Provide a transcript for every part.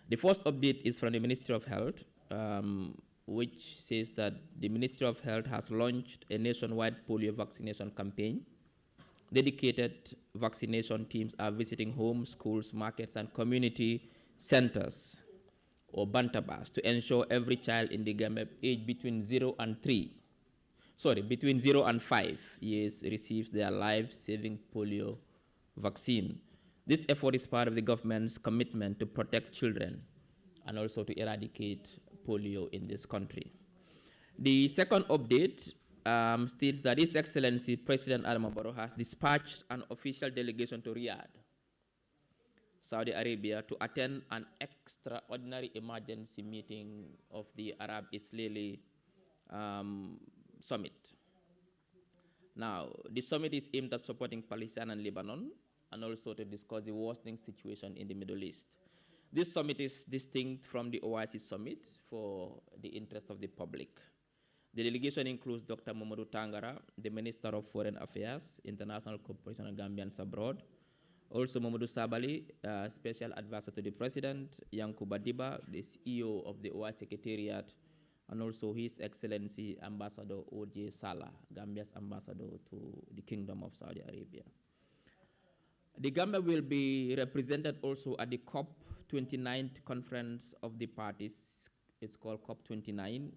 The first update is from the Ministry of Health, which says that the Ministry of Health has launched a nationwide polio vaccination campaign. Dedicated vaccination teams are visiting homes, schools, markets, and community centers or bantabas to ensure every child in the Gambia aged between 0 and 5 years receives their life-saving polio vaccine. This effort is part of the government's commitment to protect children and also to eradicate polio in this country. The second update states that His Excellency President Adama Barrow has dispatched an official delegation to Riyadh, Saudi Arabia, to attend an extraordinary emergency meeting of the Arab-Israeli summit. Now, the summit is aimed at supporting Palestine and Lebanon and also to discuss the worsening situation in the Middle East. This summit is distinct from the OIC summit for the interest of the public. The delegation includes Dr. Mamadou Tangara, the Minister of Foreign Affairs, International Cooperation and Gambians Abroad. Also Mamadou Sabali, Special Advisor to the President, Yankuba Diba, the CEO of the OIC Secretariat, and also His Excellency Ambassador O.J. Salah, Gambia's ambassador to the Kingdom of Saudi Arabia. The Gambia will be represented also at the COP29 Conference of the Parties. It's called COP29,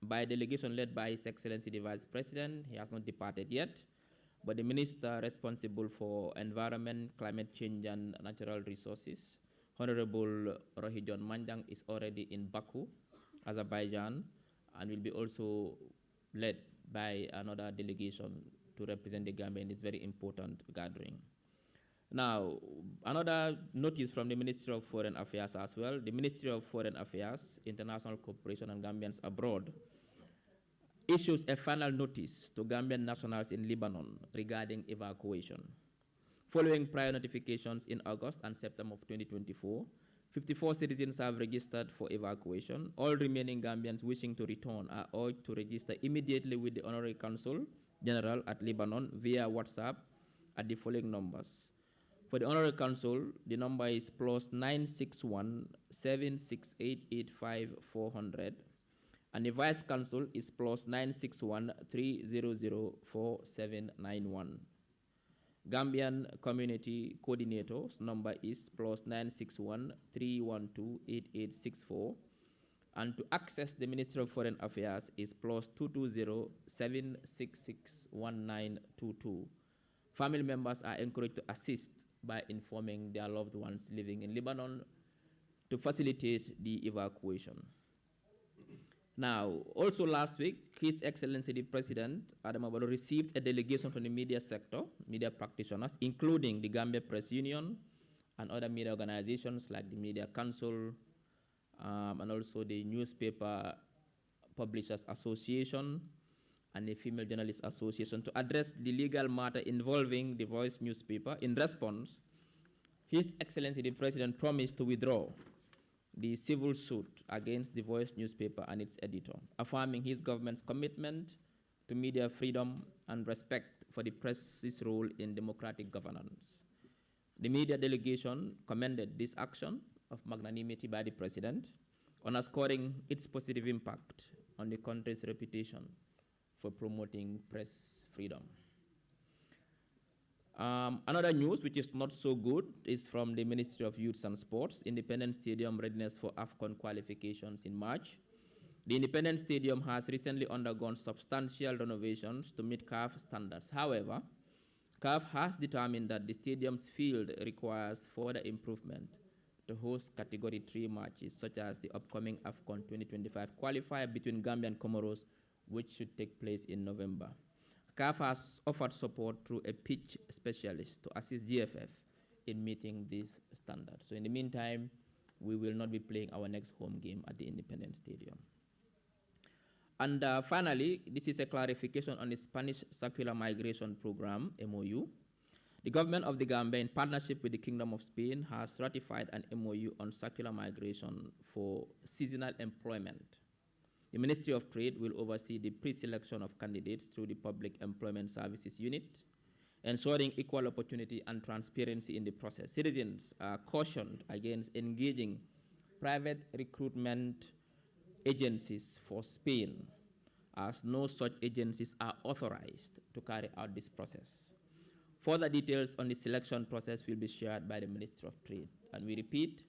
by a delegation led by His Excellency the Vice President. He has not departed yet, but the Minister responsible for Environment, Climate Change and Natural Resources, Honorable Rohijon Manjang, is already in Baku, Azerbaijan, and will be also led by another delegation to represent the Gambia in this very important gathering. Now, another notice from the Ministry of Foreign Affairs as well. The Ministry of Foreign Affairs, International Cooperation and Gambians Abroad issues a final notice to Gambian nationals in Lebanon regarding evacuation. Following prior notifications in August and September of 2024, 54 citizens have registered for evacuation. All remaining Gambians wishing to return are urged to register immediately with the Honorary Consul General at Lebanon via WhatsApp at the following numbers. For the Honorary Consul, the number is +961 768 85400, and the Vice Consul is +961 300 4791. Gambian Community Coordinator's number is +961 312 8864, and to access the Ministry of Foreign Affairs is +220 766 1922. Family members are encouraged to assist by informing their loved ones living in Lebanon to facilitate the evacuation. Now, also last week, His Excellency the President, Adama Barrow, received a delegation from the media sector, media practitioners, including the Gambia Press Union and other media organizations like the Media Council and also the Newspaper Publishers Association and the Female Journalists Association to address the legal matter involving the Voice newspaper. In response, His Excellency the President promised to withdraw the civil suit against the Voice newspaper and its editor, affirming his government's commitment to media freedom and respect for the press's role in democratic governance. The media delegation commended this action of magnanimity by the President, underscoring its positive impact on the country's reputation for promoting press freedom. Another news which is not so good is from the Ministry of Youth and Sports. Independence Stadium readiness for AFCON qualifications in March. The Independence Stadium has recently undergone substantial renovations to meet CAF standards. However, CAF has determined that the stadium's field requires further improvement to host Category 3 matches, such as the upcoming AFCON 2025 qualifier between Gambia and Comoros, which should take place in November. CAF has offered support through a pitch specialist to assist GFF in meeting these standards. So in the meantime, we will not be playing our next home game at the Independence Stadium. And finally, this is a clarification on the Spanish Circular Migration Program, MOU. The government of the Gambia, in partnership with the Kingdom of Spain, has ratified an MOU on circular migration for seasonal employment. The Ministry of Trade will oversee the pre-selection of candidates through the Public Employment Services Unit, ensuring equal opportunity and transparency in the process. Citizens are cautioned against engaging private recruitment agencies for Spain, as no such agencies are authorized to carry out this process. Further details on the selection process will be shared by the Minister of Trade. And we repeat,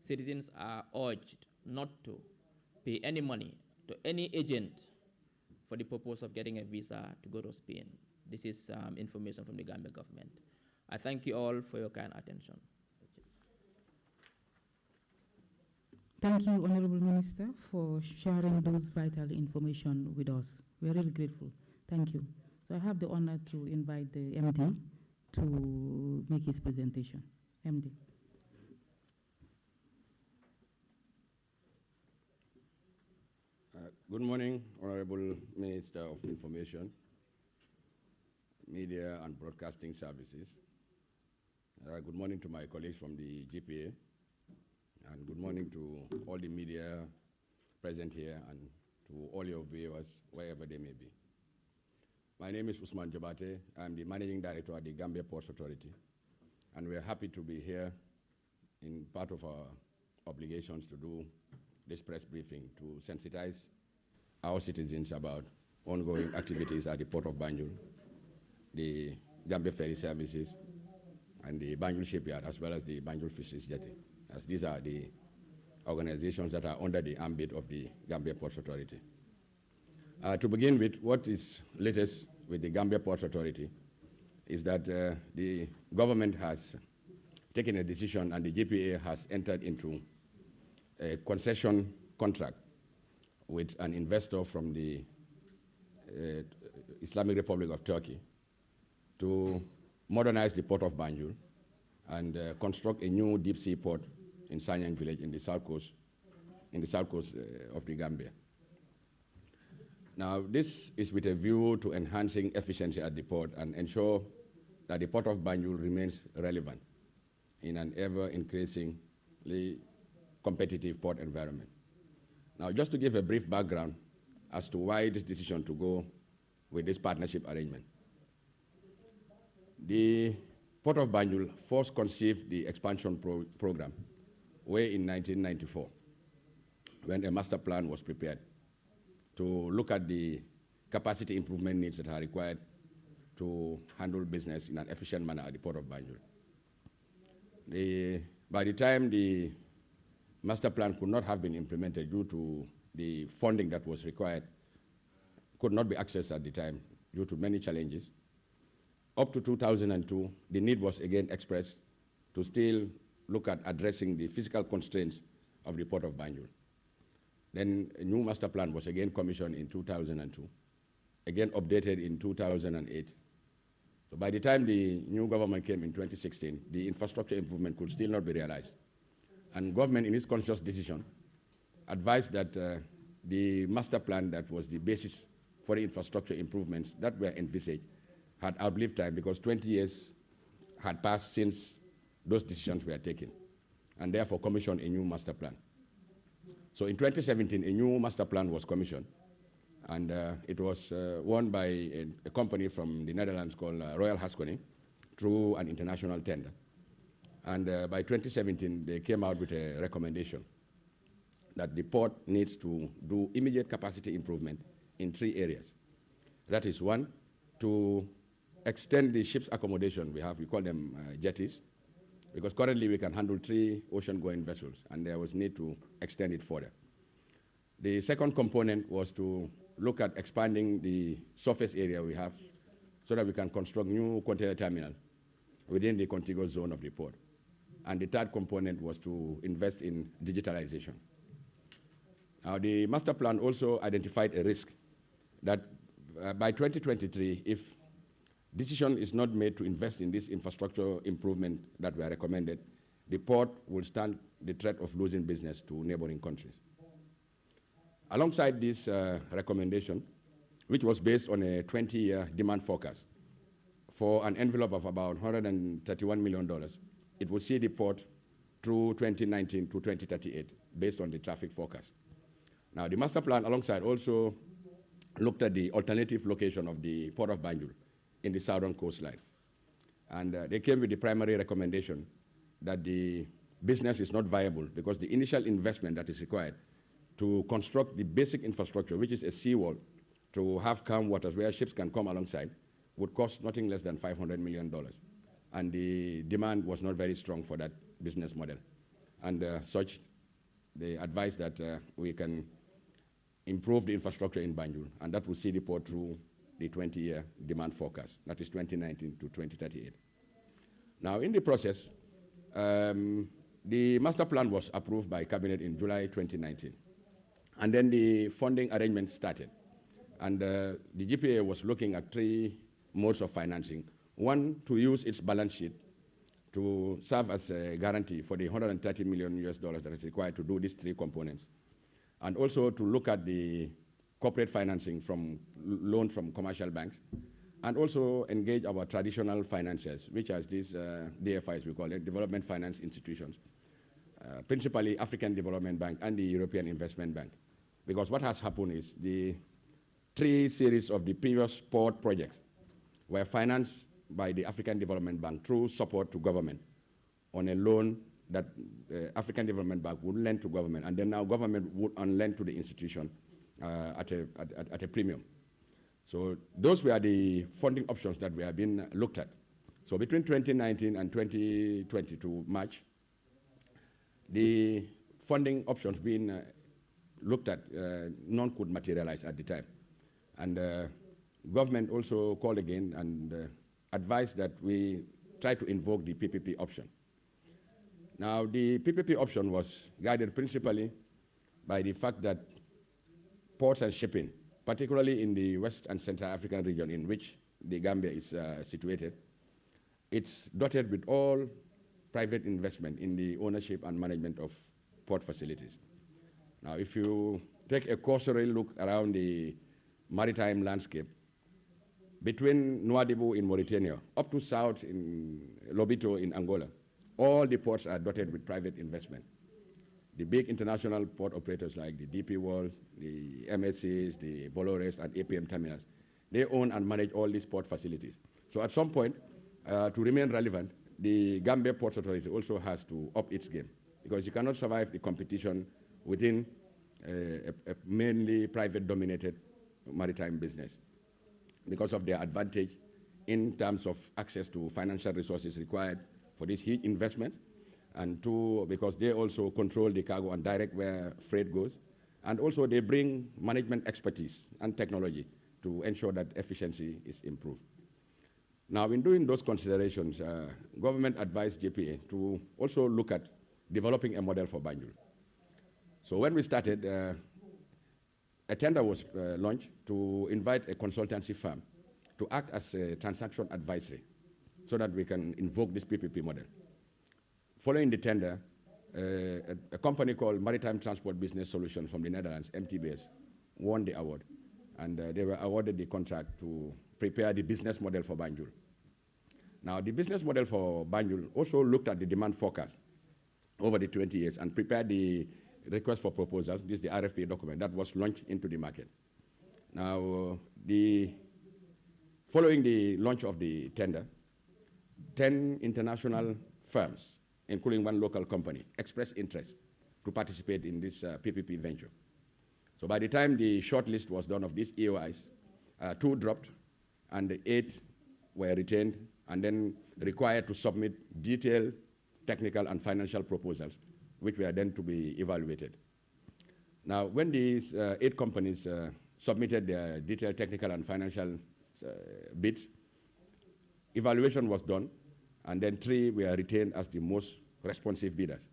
citizens are urged not to pay any money to any agent for the purpose of getting a visa to go to Spain. This is information from the Gambia government. I thank you all for your kind attention. Thank you, Honorable Minister, for sharing those vital information with us. We are really grateful. Thank you. So I have the honor to invite the MD to make his presentation. MD. Good morning, Honorable Minister of Information, Media and Broadcasting Services. Good morning to my colleagues from the GPA, and good morning to all the media present here and to all your viewers, wherever they may be. My name is Usman Jabate. I'm the Managing Director at the Gambia Ports Authority, and we're happy to be here in part of our obligations to do this press briefing to sensitize our citizens about ongoing activities at the Port of Banjul, the Gambia Ferry Services, and the Banjul Shipyard, as well as the Banjul Fisheries Jetty, as these are the organizations that are under the ambit of the Gambia Ports Authority. To begin with, what is latest with the Gambia Ports Authority is that the government has taken a decision and the GPA has entered into a concession contract with an investor from the Islamic Republic of Turkey to modernize the port of Banjul and construct a new deep sea port in Sanyang village in the south coast of the Gambia. Now, this is with a view to enhancing efficiency at the port and ensure that the port of Banjul remains relevant in an ever-increasingly competitive port environment. Now, just to give a brief background as to why this decision to go with this partnership arrangement. The Port of Banjul first conceived the expansion program way in 1994, when a master plan was prepared to look at the capacity improvement needs that are required to handle business in an efficient manner at the Port of Banjul. By the time the master plan could not have been implemented due to the funding that was required, could not be accessed at the time due to many challenges. Up to 2002, the need was again expressed to still look at addressing the physical constraints of the Port of Banjul. Then a new master plan was again commissioned in 2002, again updated in 2008. So by the time the new government came in 2016, the infrastructure improvement could still not be realized. And government, in its conscious decision, advised that the master plan that was the basis for the infrastructure improvements that were envisaged had outlived time, because 20 years had passed since those decisions were taken, and therefore commissioned a new master plan. So in 2017, a new master plan was commissioned, and it was won by a company from the Netherlands called Royal Haskoning through an international tender. And by 2017, they came out with a recommendation that the port needs to do immediate capacity improvement in 3 areas. That is, 1, to extend the ship's accommodation. We call them jetties, because currently we can handle 3 ocean-going vessels, and there was need to extend it further. The second component was to look at expanding the surface area we have so that we can construct new container terminal within the contiguous zone of the port. And the third component was to invest in digitalization. Now, the master plan also identified a risk that by 2023, if decision is not made to invest in this infrastructure improvement that were recommended, the port will stand the threat of losing business to neighboring countries. Alongside this recommendation, which was based on a 20-year demand forecast for an envelope of about $131 million, it will see the port through 2019 to 2038, based on the traffic forecast. Now, the master plan alongside also looked at the alternative location of the Port of Banjul in the southern coastline. And they came with the primary recommendation that the business is not viable because the initial investment that is required to construct the basic infrastructure, which is a seawall, to have calm waters where ships can come alongside, would cost nothing less than $500 million. And the demand was not very strong for that business model. And such, they advised that we can improve the infrastructure in Banjul, and that will see the port through the 20-year demand forecast, that is 2019 to 2038. Now, in the process, the master plan was approved by Cabinet in July 2019. And then the funding arrangements started. And the GPA was looking at 3 modes of financing. One, to use its balance sheet to serve as a guarantee for the $130 million that is required to do these 3 components. And also to look at the corporate financing from loans from commercial banks, and also engage our traditional financiers, which are these DFIs, we call it, Development Finance Institutions, principally African Development Bank and the European Investment Bank. Because what has happened is the 3 series of the previous port projects were financed by the African Development Bank through support to government on a loan that African Development Bank would lend to government, and then now government would lend to the institution at a premium. So those were the funding options that we have been looked at. So between 2019 and 2022 March, the funding options being looked at, none could materialize at the time. And government also called again and advised that we try to invoke the PPP option. Now, the PPP option was guided principally by the fact that ports and shipping, particularly in the West and Central African region in which the Gambia is situated, it's dotted with all private investment in the ownership and management of port facilities. Now, if you take a cursory look around the maritime landscape, between Nouadhibou in Mauritania up to south in Lobito in Angola, all the ports are dotted with private investment. The big international port operators like the DP World, the MSCs, the Bolores, and APM terminals, they own and manage all these port facilities. So at some point, to remain relevant, the Gambia Ports Authority also has to up its game, because you cannot survive the competition within a mainly private-dominated maritime business because of their advantage in terms of access to financial resources required for this huge investment, and 2, because they also control the cargo and direct where freight goes, and also they bring management expertise and technology to ensure that efficiency is improved. Now, in doing those considerations, government advised JPA to also look at developing a model for Banjul. So when we started, a tender was launched to invite a consultancy firm to act as a transaction advisory so that we can invoke this PPP model. Following the tender, a company called Maritime Transport Business Solutions from the Netherlands, MTBS, won the award. And they were awarded the contract to prepare the business model for Banjul. Now, the business model for Banjul also looked at the demand forecast over the 20 years and prepared the request for proposals. This is the RFP document that was launched into the market. Now, following the launch of the tender, 10 international firms, including 1 local company, expressed interest to participate in this PPP venture. So by the time the short list was done of these EOIs, 2 dropped, and 8 were retained, and then required to submit detailed technical and financial proposals, which were then to be evaluated. Now, when these 8 companies submitted their detailed technical and financial bids, evaluation was done, and then 3 were retained as the most responsive bidders.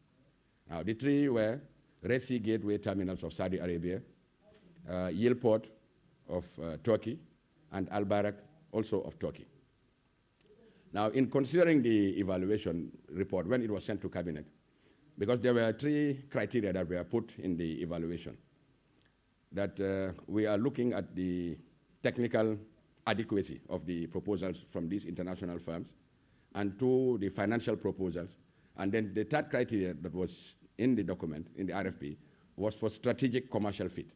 Now, the 3 were Red Sea Gateway Terminals of Saudi Arabia, Yield Port of Turkey, and Al Barak, also of Turkey. Now, in considering the evaluation report, when it was sent to Cabinet, because there were 3 criteria that were put in the evaluation, that we are looking at the technical adequacy of the proposals from these international firms, and 2, the financial proposals. And then the 3rd criteria that was in the document, in the RFP, was for strategic commercial fit,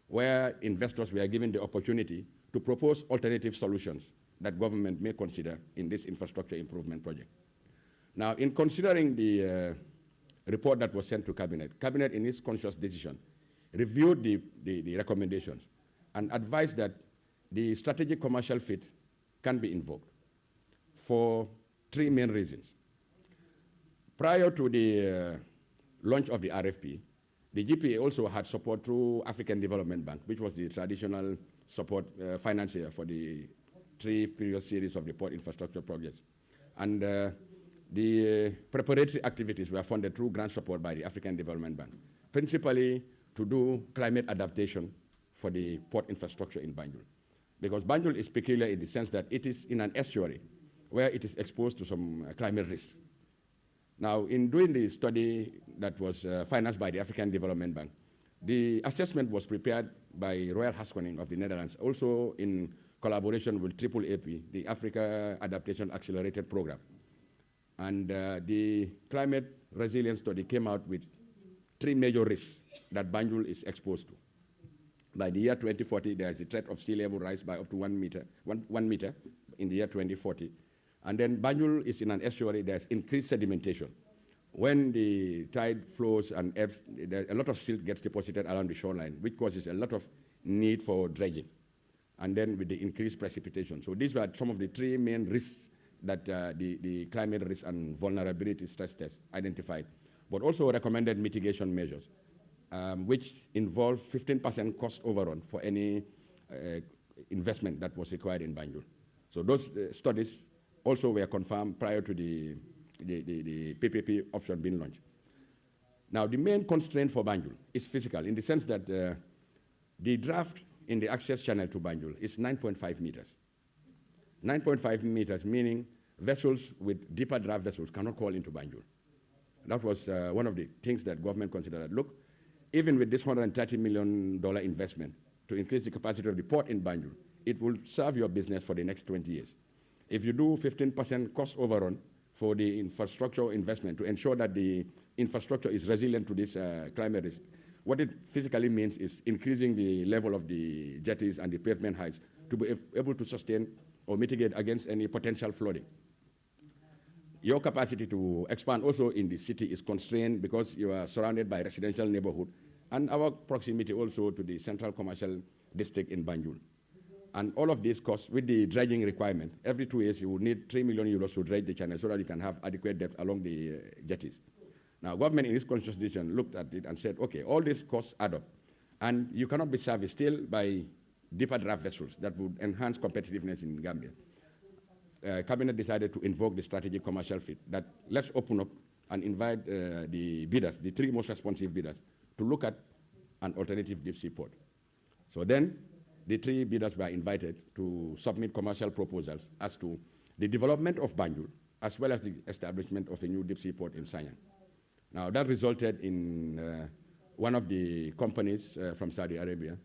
where investors were given the opportunity to propose alternative solutions that government may consider in this infrastructure improvement project. Now, in considering the report that was sent to Cabinet. Cabinet, in its conscious decision, reviewed the recommendations and advised that the strategic commercial fit can be invoked for three main reasons. Prior to the launch of the RFP, the GPA also had support through African Development Bank, which was the traditional support financier for the three previous series of the port infrastructure projects. And the preparatory activities were funded through grant support by the African Development Bank, principally to do climate adaptation for the port infrastructure in Banjul. Because Banjul is peculiar in the sense that it is in an estuary where it is exposed to some climate risks. Now, in doing the study that was financed by the African Development Bank, the assessment was prepared by Royal Haskoning of the Netherlands, also in collaboration with AAAP, the Africa Adaptation Accelerated Program. And the climate resilience study came out with three major risks that Banjul is exposed to. By the year 2040, there is a threat of sea level rise by up to 1 meter in the year 2040. And then Banjul is in an estuary, there's increased sedimentation. When the tide flows and ebbs, a lot of silt gets deposited around the shoreline, which causes a lot of need for dredging. And then with the increased precipitation. So these were some of the three main risks that the climate risk and vulnerability stress test identified, but also recommended mitigation measures, which involve 15% cost overrun for any investment that was required in Banjul. So those studies also were confirmed prior to the PPP option being launched. Now, the main constraint for Banjul is physical in the sense that the draft in the access channel to Banjul is 9.5 meters. 9.5 meters, meaning vessels with deeper draft vessels cannot call into Banjul. That was one of the things that government considered. Look, even with this $130 million investment to increase the capacity of the port in Banjul, it will serve your business for the next 20 years. If you do 15% cost overrun for the infrastructure investment to ensure that the infrastructure is resilient to this climate risk, what it physically means is increasing the level of the jetties and the pavement heights to be able to sustain or mitigate against any potential flooding. Your capacity to expand also in the city is constrained because you are surrounded by residential neighborhood and our proximity also to the central commercial district in Banjul. And all of these costs, with the dredging requirement, every 2 years you will need 3 million euros to dredge the channel so that you can have adequate depth along the jetties. Now, government in its conscious decision looked at it and said, okay, all these costs add up, and you cannot be serviced still by deeper draft vessels that would enhance competitiveness in Gambia. Cabinet decided to invoke the strategic commercial fit that let's open up and invite the bidders, the three most responsive bidders, to look at an alternative deep sea port. So then, the three bidders were invited to submit commercial proposals as to the development of Banjul, as well as the establishment of a new deep sea port in Sanyang. Now, that resulted in one of the companies from Saudi Arabia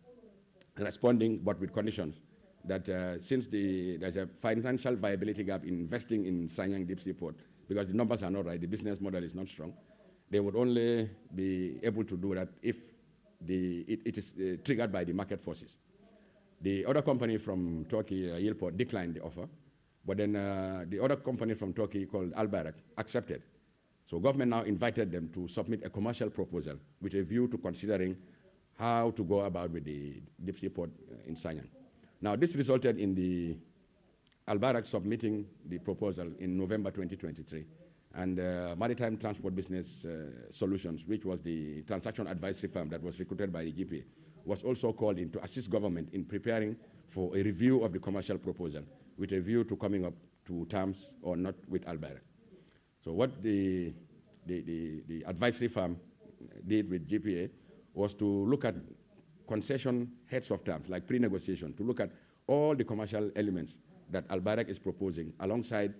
responding, but with conditions, that since there's a financial viability gap in investing in Sanyang deep sea port, because the numbers are not right, the business model is not strong, they would only be able to do that if it is triggered by the market forces. The other company from Turkey, Yilport, declined the offer, but then the other company from Turkey called Al Bayrak accepted. So government now invited them to submit a commercial proposal with a view to considering how to go about with the deep sea port in Sanyang. Now this resulted in the Al Bayrak submitting the proposal in November 2023, and Maritime Transport Business Solutions, which was the transaction advisory firm that was recruited by the GPA, was also called in to assist government in preparing for a review of the commercial proposal with a view to coming up to terms or not with Al Bayrak. So what the advisory firm did with GPA was to look at concession heads of terms, like pre-negotiation, to look at all the commercial elements that Al Bayrak is proposing alongside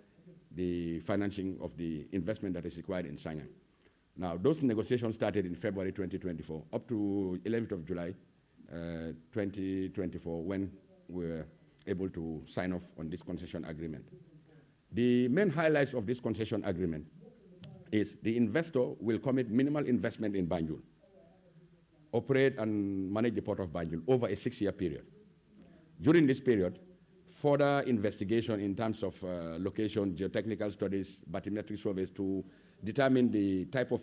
the financing of the investment that is required in Sanyang. Now, those negotiations started in February 2024, up to 11th of July 2024, when we were able to sign off on this concession agreement. The main highlights of this concession agreement is the investor will commit minimal investment in Banjul, operate and manage the port of Banjul over a 6-year period. During this period, further investigation in terms of location, geotechnical studies, bathymetric surveys to determine the type of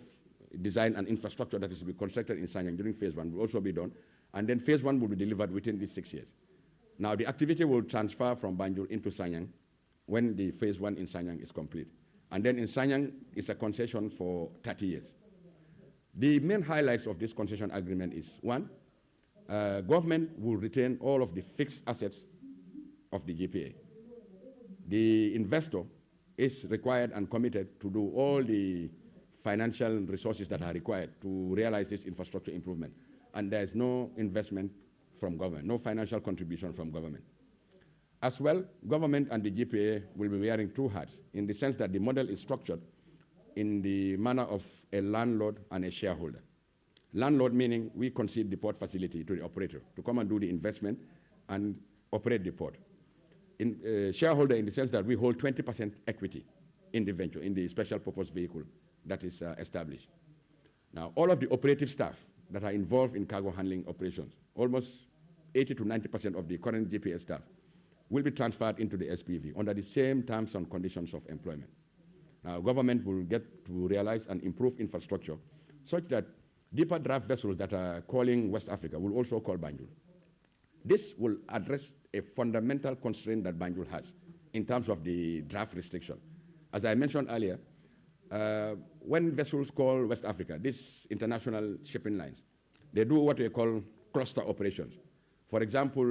design and infrastructure that is to be constructed in Sanyang during phase 1 will also be done. And then phase 1 will be delivered within these 6 years. Now, the activity will transfer from Banjul into Sanyang when the phase 1 in Sanyang is complete. And then in Sanyang, it's a concession for 30 years. The main highlights of this concession agreement is, one, government will retain all of the fixed assets of the GPA. The investor is required and committed to do all the financial resources that are required to realize this infrastructure improvement. And there's no investment from government, no financial contribution from government. As well, government and the GPA will be wearing two hats in the sense that the model is structured in the manner of a landlord and a shareholder. Landlord meaning we concede the port facility to the operator to come and do the investment and operate the port. Shareholder in the sense that we hold 20% equity in the venture, in the special purpose vehicle that is established. Now, all of the operative staff that are involved in cargo handling operations, almost 80 to 90% of the current GPA staff, will be transferred into the SPV under the same terms and conditions of employment. Now, government will get to realize and improve infrastructure such that deeper draft vessels that are calling West Africa will also call Banjul. This will address a fundamental constraint that Banjul has in terms of the draft restriction. As I mentioned earlier, when vessels call West Africa, these international shipping lines, they do what we call cluster operations. For example,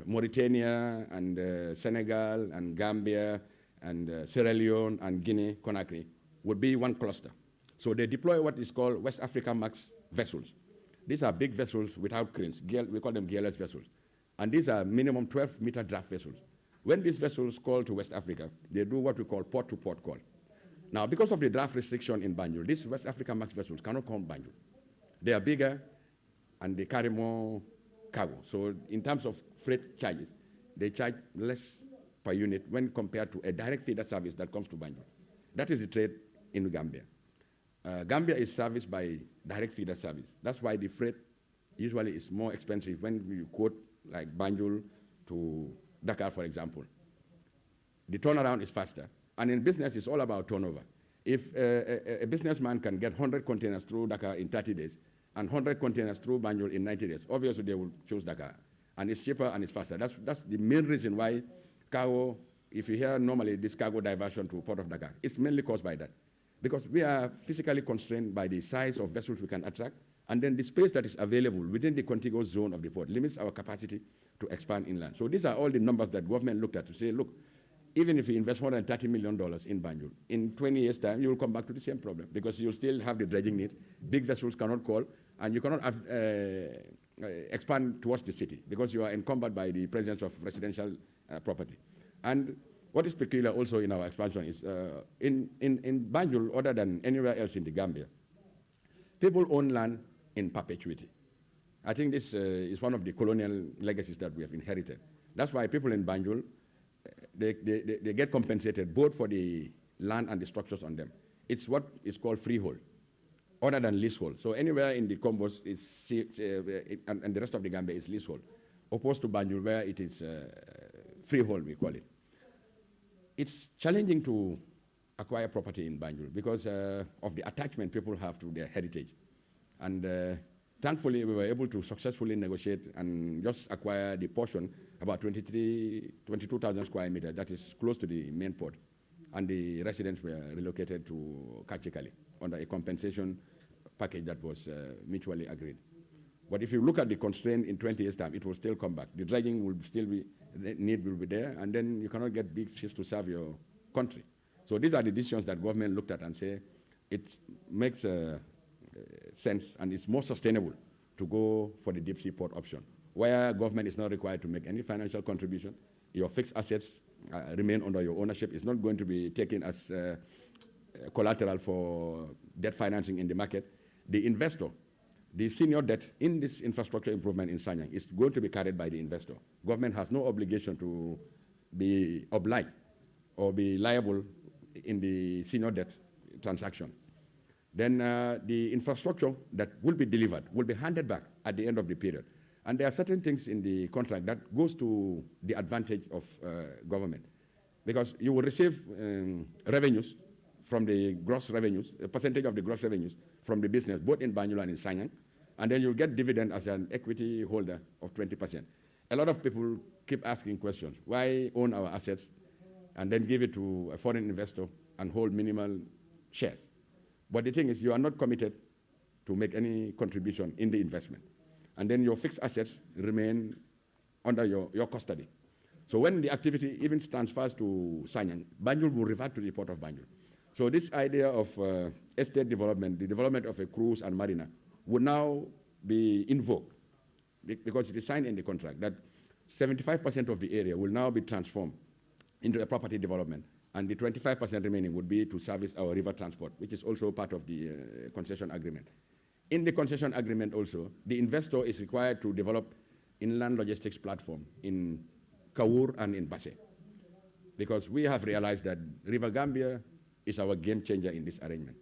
Mauritania and Senegal and Gambia and Sierra Leone and Guinea, Conakry would be one cluster. So they deploy what is called West Africa Max vessels. These are big vessels without cranes. We call them GLS vessels. And these are minimum 12-meter draft vessels. When these vessels call to West Africa, they do what we call port-to-port call. Now, because of the draft restriction in Banjul, these West Africa Max vessels cannot come Banjul. They are bigger and they carry more cargo. So in terms of freight charges, they charge less per unit when compared to a direct feeder service that comes to Banjul. That is the trade in Gambia. Gambia is serviced by direct feeder service. That's why the freight usually is more expensive when you quote like Banjul to Dakar, for example. The turnaround is faster. And in business, it's all about turnover. If a businessman can get 100 containers through Dakar in 30 days and 100 containers through Banjul in 90 days, obviously they will choose Dakar. And it's cheaper and it's faster. That's the main reason why cargo, if you hear normally this cargo diversion to Port of Dakar, it's mainly caused by that. Because we are physically constrained by the size of vessels we can attract, and then the space that is available within the contiguous zone of the port limits our capacity to expand inland. So these are all the numbers that government looked at to say, look, even if you invest more than $30 million in Banjul, in 20 years' time, you will come back to the same problem because you'll still have the dredging need. Big vessels cannot call, and you cannot expand towards the city because you are encumbered by the presence of residential property. And what is peculiar also in our expansion is in Banjul, other than anywhere else in the Gambia, people own land in perpetuity. I think this is one of the colonial legacies that we have inherited. That's why people in Banjul, they get compensated both for the land and the structures on them. It's what is called freehold, other than leasehold. So anywhere in the Combos and the rest of the Gambia is leasehold, opposed to Banjul where it is freehold, we call it. It's challenging to acquire property in Banjul because of the attachment people have to their heritage. And thankfully, we were able to successfully negotiate and just acquire the portion, about 22,000 square meters, that is close to the main port. And the residents were relocated to Kachikali under a compensation package that was mutually agreed. But if you look at the constraint in 20 years' time, it will still come back. The dredging will still be, the need will be there, and then you cannot get big ships to serve your country. So these are the decisions that government looked at and say it makes sense and it's more sustainable to go for the deep sea port option, where government is not required to make any financial contribution. Your fixed assets remain under your ownership. It's not going to be taken as collateral for debt financing in the market. The investor, the senior debt in this infrastructure improvement in Sanyang is going to be carried by the investor. Government has no obligation to be obliged or be liable in the senior debt transaction. Then the infrastructure that will be delivered will be handed back at the end of the period. And there are certain things in the contract that goes to the advantage of government. Because you will receive revenues from the gross revenues, a percentage of the gross revenues from the business, both in Banjul and in Sanyang, and then you'll get dividend as an equity holder of 20%. A lot of people keep asking questions. Why own our assets and then give it to a foreign investor and hold minimal shares? But the thing is, you are not committed to make any contribution in the investment. And then your fixed assets remain under your custody. So when the activity even transfers to Sanyang, Banjul will revert to the port of Banjul. So this idea of estate development, the development of a cruise and marina, would now be invoked because it is signed in the contract that 75% of the area will now be transformed into a property development, and the 25% remaining would be to service our river transport, which is also part of the concession agreement. In the concession agreement also, the investor is required to develop inland logistics platform in Kawur and in Basse, because we have realized that River Gambia is our game changer in this arrangement.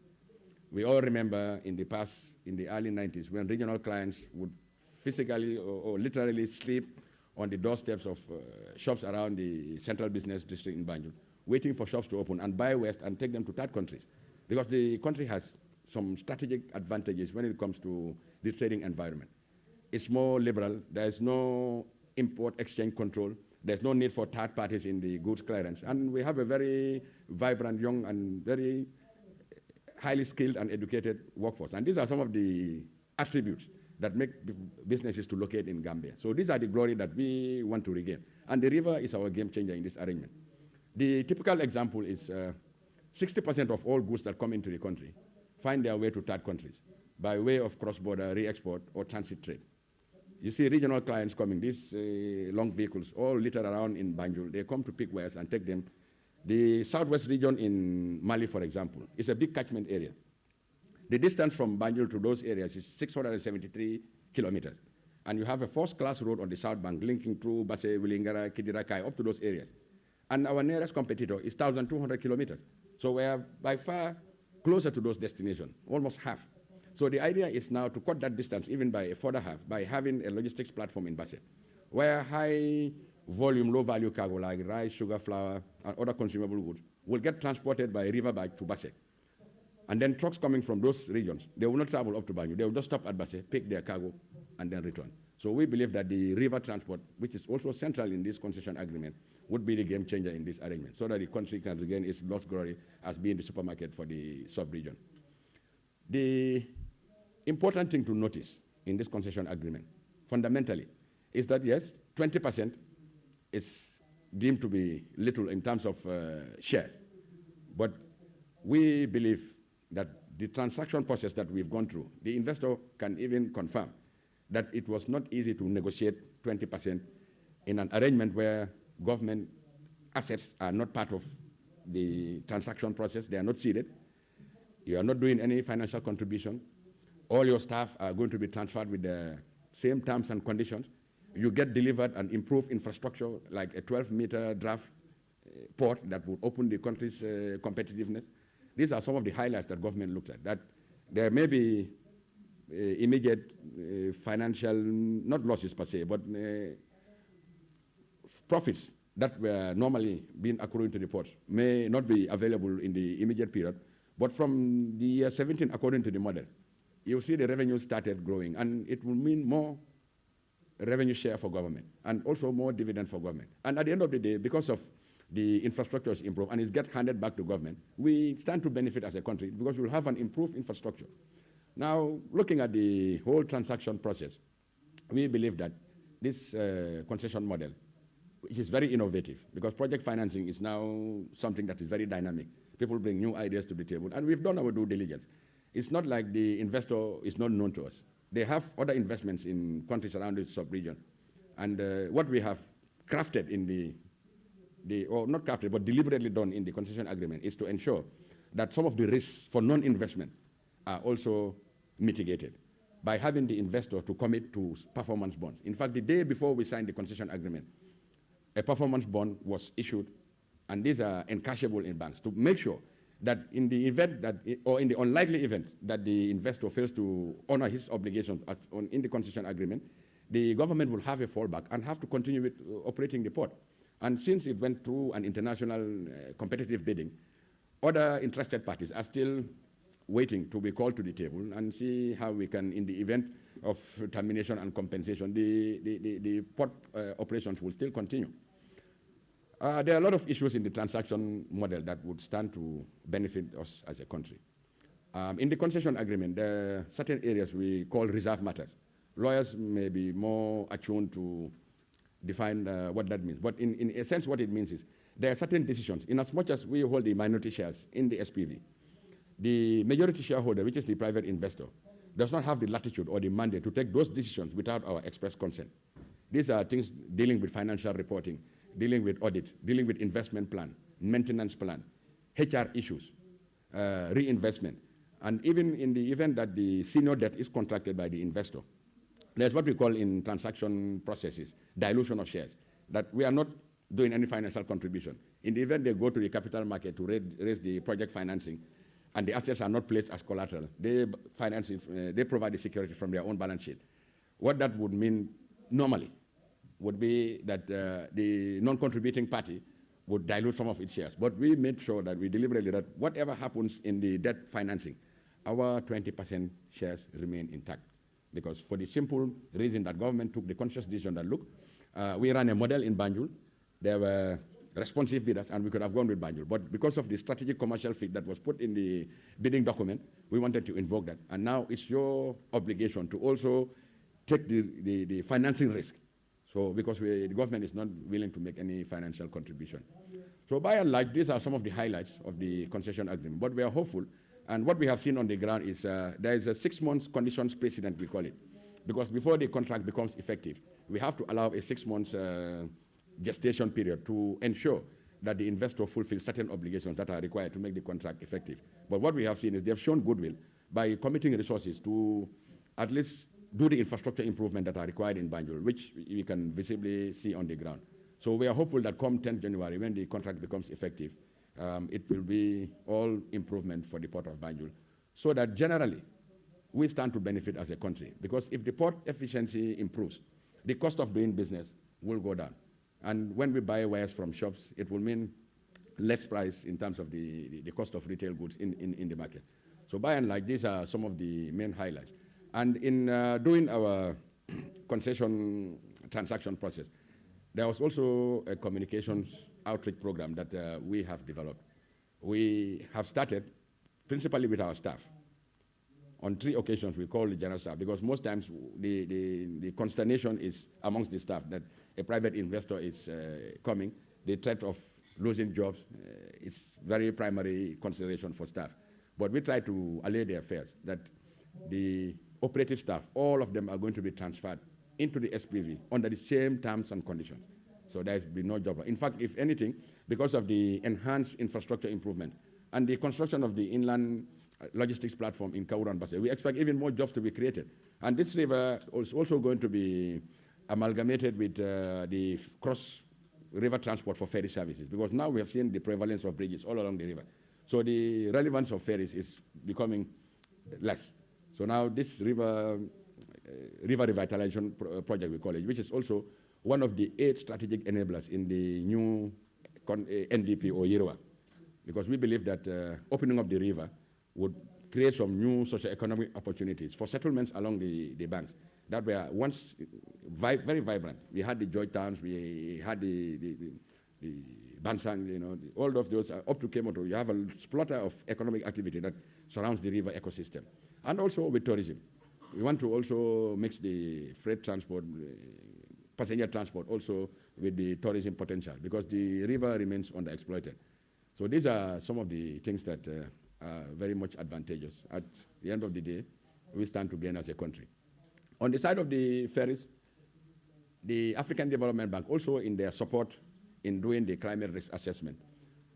We all remember in the past, in the early 90s, when regional clients would physically or literally sleep on the doorsteps of shops around the central business district in Banjul, waiting for shops to open and buy West and take them to third countries. Because the country has some strategic advantages when it comes to the trading environment. It's more liberal. There's no import exchange control. There's no need for third parties in the goods clearance. And we have a very vibrant, young, and very highly skilled and educated workforce. And these are some of the attributes that make businesses to locate in Gambia. So these are the glory that we want to regain. And the river is our game changer in this arrangement. The typical example is 60% of all goods that come into the country find their way to third countries by way of cross-border re-export or transit trade. You see regional clients coming, these long vehicles, all littered around in Banjul. They come to pick wares and take them. The southwest region in Mali, for example, is a big catchment area. The distance from Banjul to those areas is 673 kilometers. And you have a first-class road on the south bank linking through Basse, Wilingara, Kidira, Kai, up to those areas. And our nearest competitor is 1,200 kilometers. So we are by far closer to those destinations, almost half. So the idea is now to cut that distance even by a further half by having a logistics platform in Basse, where high volume, low value cargo like rice, sugar, flour, and other consumable goods will get transported by river back to Basse. And then trucks coming from those regions, they will not travel up to Banjul. They will just stop at Basse, pick their cargo, and then return. So we believe that the river transport, which is also central in this concession agreement, would be the game changer in this arrangement, so that the country can regain its lost glory as being the supermarket for the sub-region. The important thing to notice in this concession agreement, fundamentally, is that yes, 20% is deemed to be little in terms of shares. But we believe that the transaction process that we've gone through, the investor can even confirm that it was not easy to negotiate 20% in an arrangement where government assets are not part of the transaction process. They are not seeded. You are not doing any financial contribution. All your staff are going to be transferred with the same terms and conditions. You get delivered an improved infrastructure like a 12-meter draft port that would open the country's competitiveness. These are some of the highlights that government looks at. That there may be immediate financial, not losses per se, but profits that were normally being accruing to the port may not be available in the immediate period. But from the year 17, according to the model, you'll see the revenue started growing, and it will mean more revenue share for government and also more dividend for government. And at the end of the day, because of the infrastructure is improved and it gets handed back to government, we stand to benefit as a country because we'll have an improved infrastructure. Now, looking at the whole transaction process, we believe that this concession model, which is very innovative, because project financing is now something that is very dynamic. People bring new ideas to the table, and we've done our due diligence. It's not like the investor is not known to us. They have other investments in countries around the sub-region. And what we have crafted in or not crafted, but deliberately done in the concession agreement is to ensure that some of the risks for non-investment are also mitigated by having the investor to commit to performance bonds. In fact, the day before we signed the concession agreement, a performance bond was issued, and these are encashable in banks to make sure that in the event that, or in the unlikely event that the investor fails to honor his obligations in the concession agreement, the government will have a fallback and have to continue with operating the port. And since it went through an international competitive bidding, other interested parties are still waiting to be called to the table and see how we can, in the event of termination and compensation, the port operations will still continue. There are a lot of issues in the transaction model that would stand to benefit us as a country. In the concession agreement, there are certain areas we call reserve matters. Lawyers may be more attuned to define what that means. But in a sense, what it means is there are certain decisions. In as much as we hold the minority shares in the SPV, the majority shareholder, which is the private investor, does not have the latitude or the mandate to take those decisions without our express consent. These are things dealing with financial reporting, dealing with audit, dealing with investment plan, maintenance plan, HR issues, reinvestment. And even in the event that the senior debt is contracted by the investor, there's what we call in transaction processes, dilution of shares, that we are not doing any financial contribution. In the event they go to the capital market to raise the project financing, and the assets are not placed as collateral, they provide the security from their own balance sheet. What that would mean normally would be that the non-contributing party would dilute some of its shares. But we made sure that we deliberately, that whatever happens in the debt financing, our 20% shares remain intact. Because for the simple reason that government took the conscious decision that, look, we ran a model in Banjul, there were responsive bidders, and we could have gone with Banjul. But because of the strategic commercial fit that was put in the bidding document, we wanted to invoke that. And now it's your obligation to also take the financing risk. So because the government is not willing to make any financial contribution. So by and large, these are some of the highlights of the concession agreement. But we are hopeful, and what we have seen on the ground is there is a 6 months conditions precedent, we call it. Because before the contract becomes effective, we have to allow a 6 months gestation period to ensure that the investor fulfills certain obligations that are required to make the contract effective. But what we have seen is they have shown goodwill by committing resources to at least do the infrastructure improvement that are required in Banjul, which we can visibly see on the ground. So we are hopeful that come 10th January, when the contract becomes effective, it will be all improvement for the port of Banjul, so that generally we stand to benefit as a country. Because if the port efficiency improves, the cost of doing business will go down. And when we buy wares from shops, it will mean less price in terms of the cost of retail goods in the market. So by and large, these are some of the main highlights. And in doing our concession transaction process, there was also a communications outreach program that we have developed. We have started principally with our staff. On 3 occasions, we call the general staff, because most times the consternation is amongst the staff that a private investor is coming. The threat of losing jobs is very primary consideration for staff. But we try to allay their fears that the operative staff, all of them are going to be transferred into the SPV under the same terms and conditions. So there's been no job. In fact, if anything, because of the enhanced infrastructure improvement and the construction of the inland logistics platform in Kauru and Basse, we expect even more jobs to be created. And this river is also going to be amalgamated with the cross-river transport for ferry services, because now we have seen the prevalence of bridges all along the river. So the relevance of ferries is becoming less. So now this river revitalization project, we call it, which is also one of the 8 strategic enablers in the new NDP or YIRWA, because we believe that opening up the river would create some new socio-economic opportunities for settlements along the banks that were once very vibrant. We had the Joy Towns, we had the Bansang, all of those up to Kemoto. You have a splutter of economic activity that surrounds the river ecosystem. And also with tourism. We want to also mix the freight transport, passenger transport also with the tourism potential, because the river remains underexploited. So these are some of the things that are very much advantageous. At the end of the day, we stand to gain as a country. On the side of the ferries, the African Development Bank, also in their support in doing the climate risk assessment,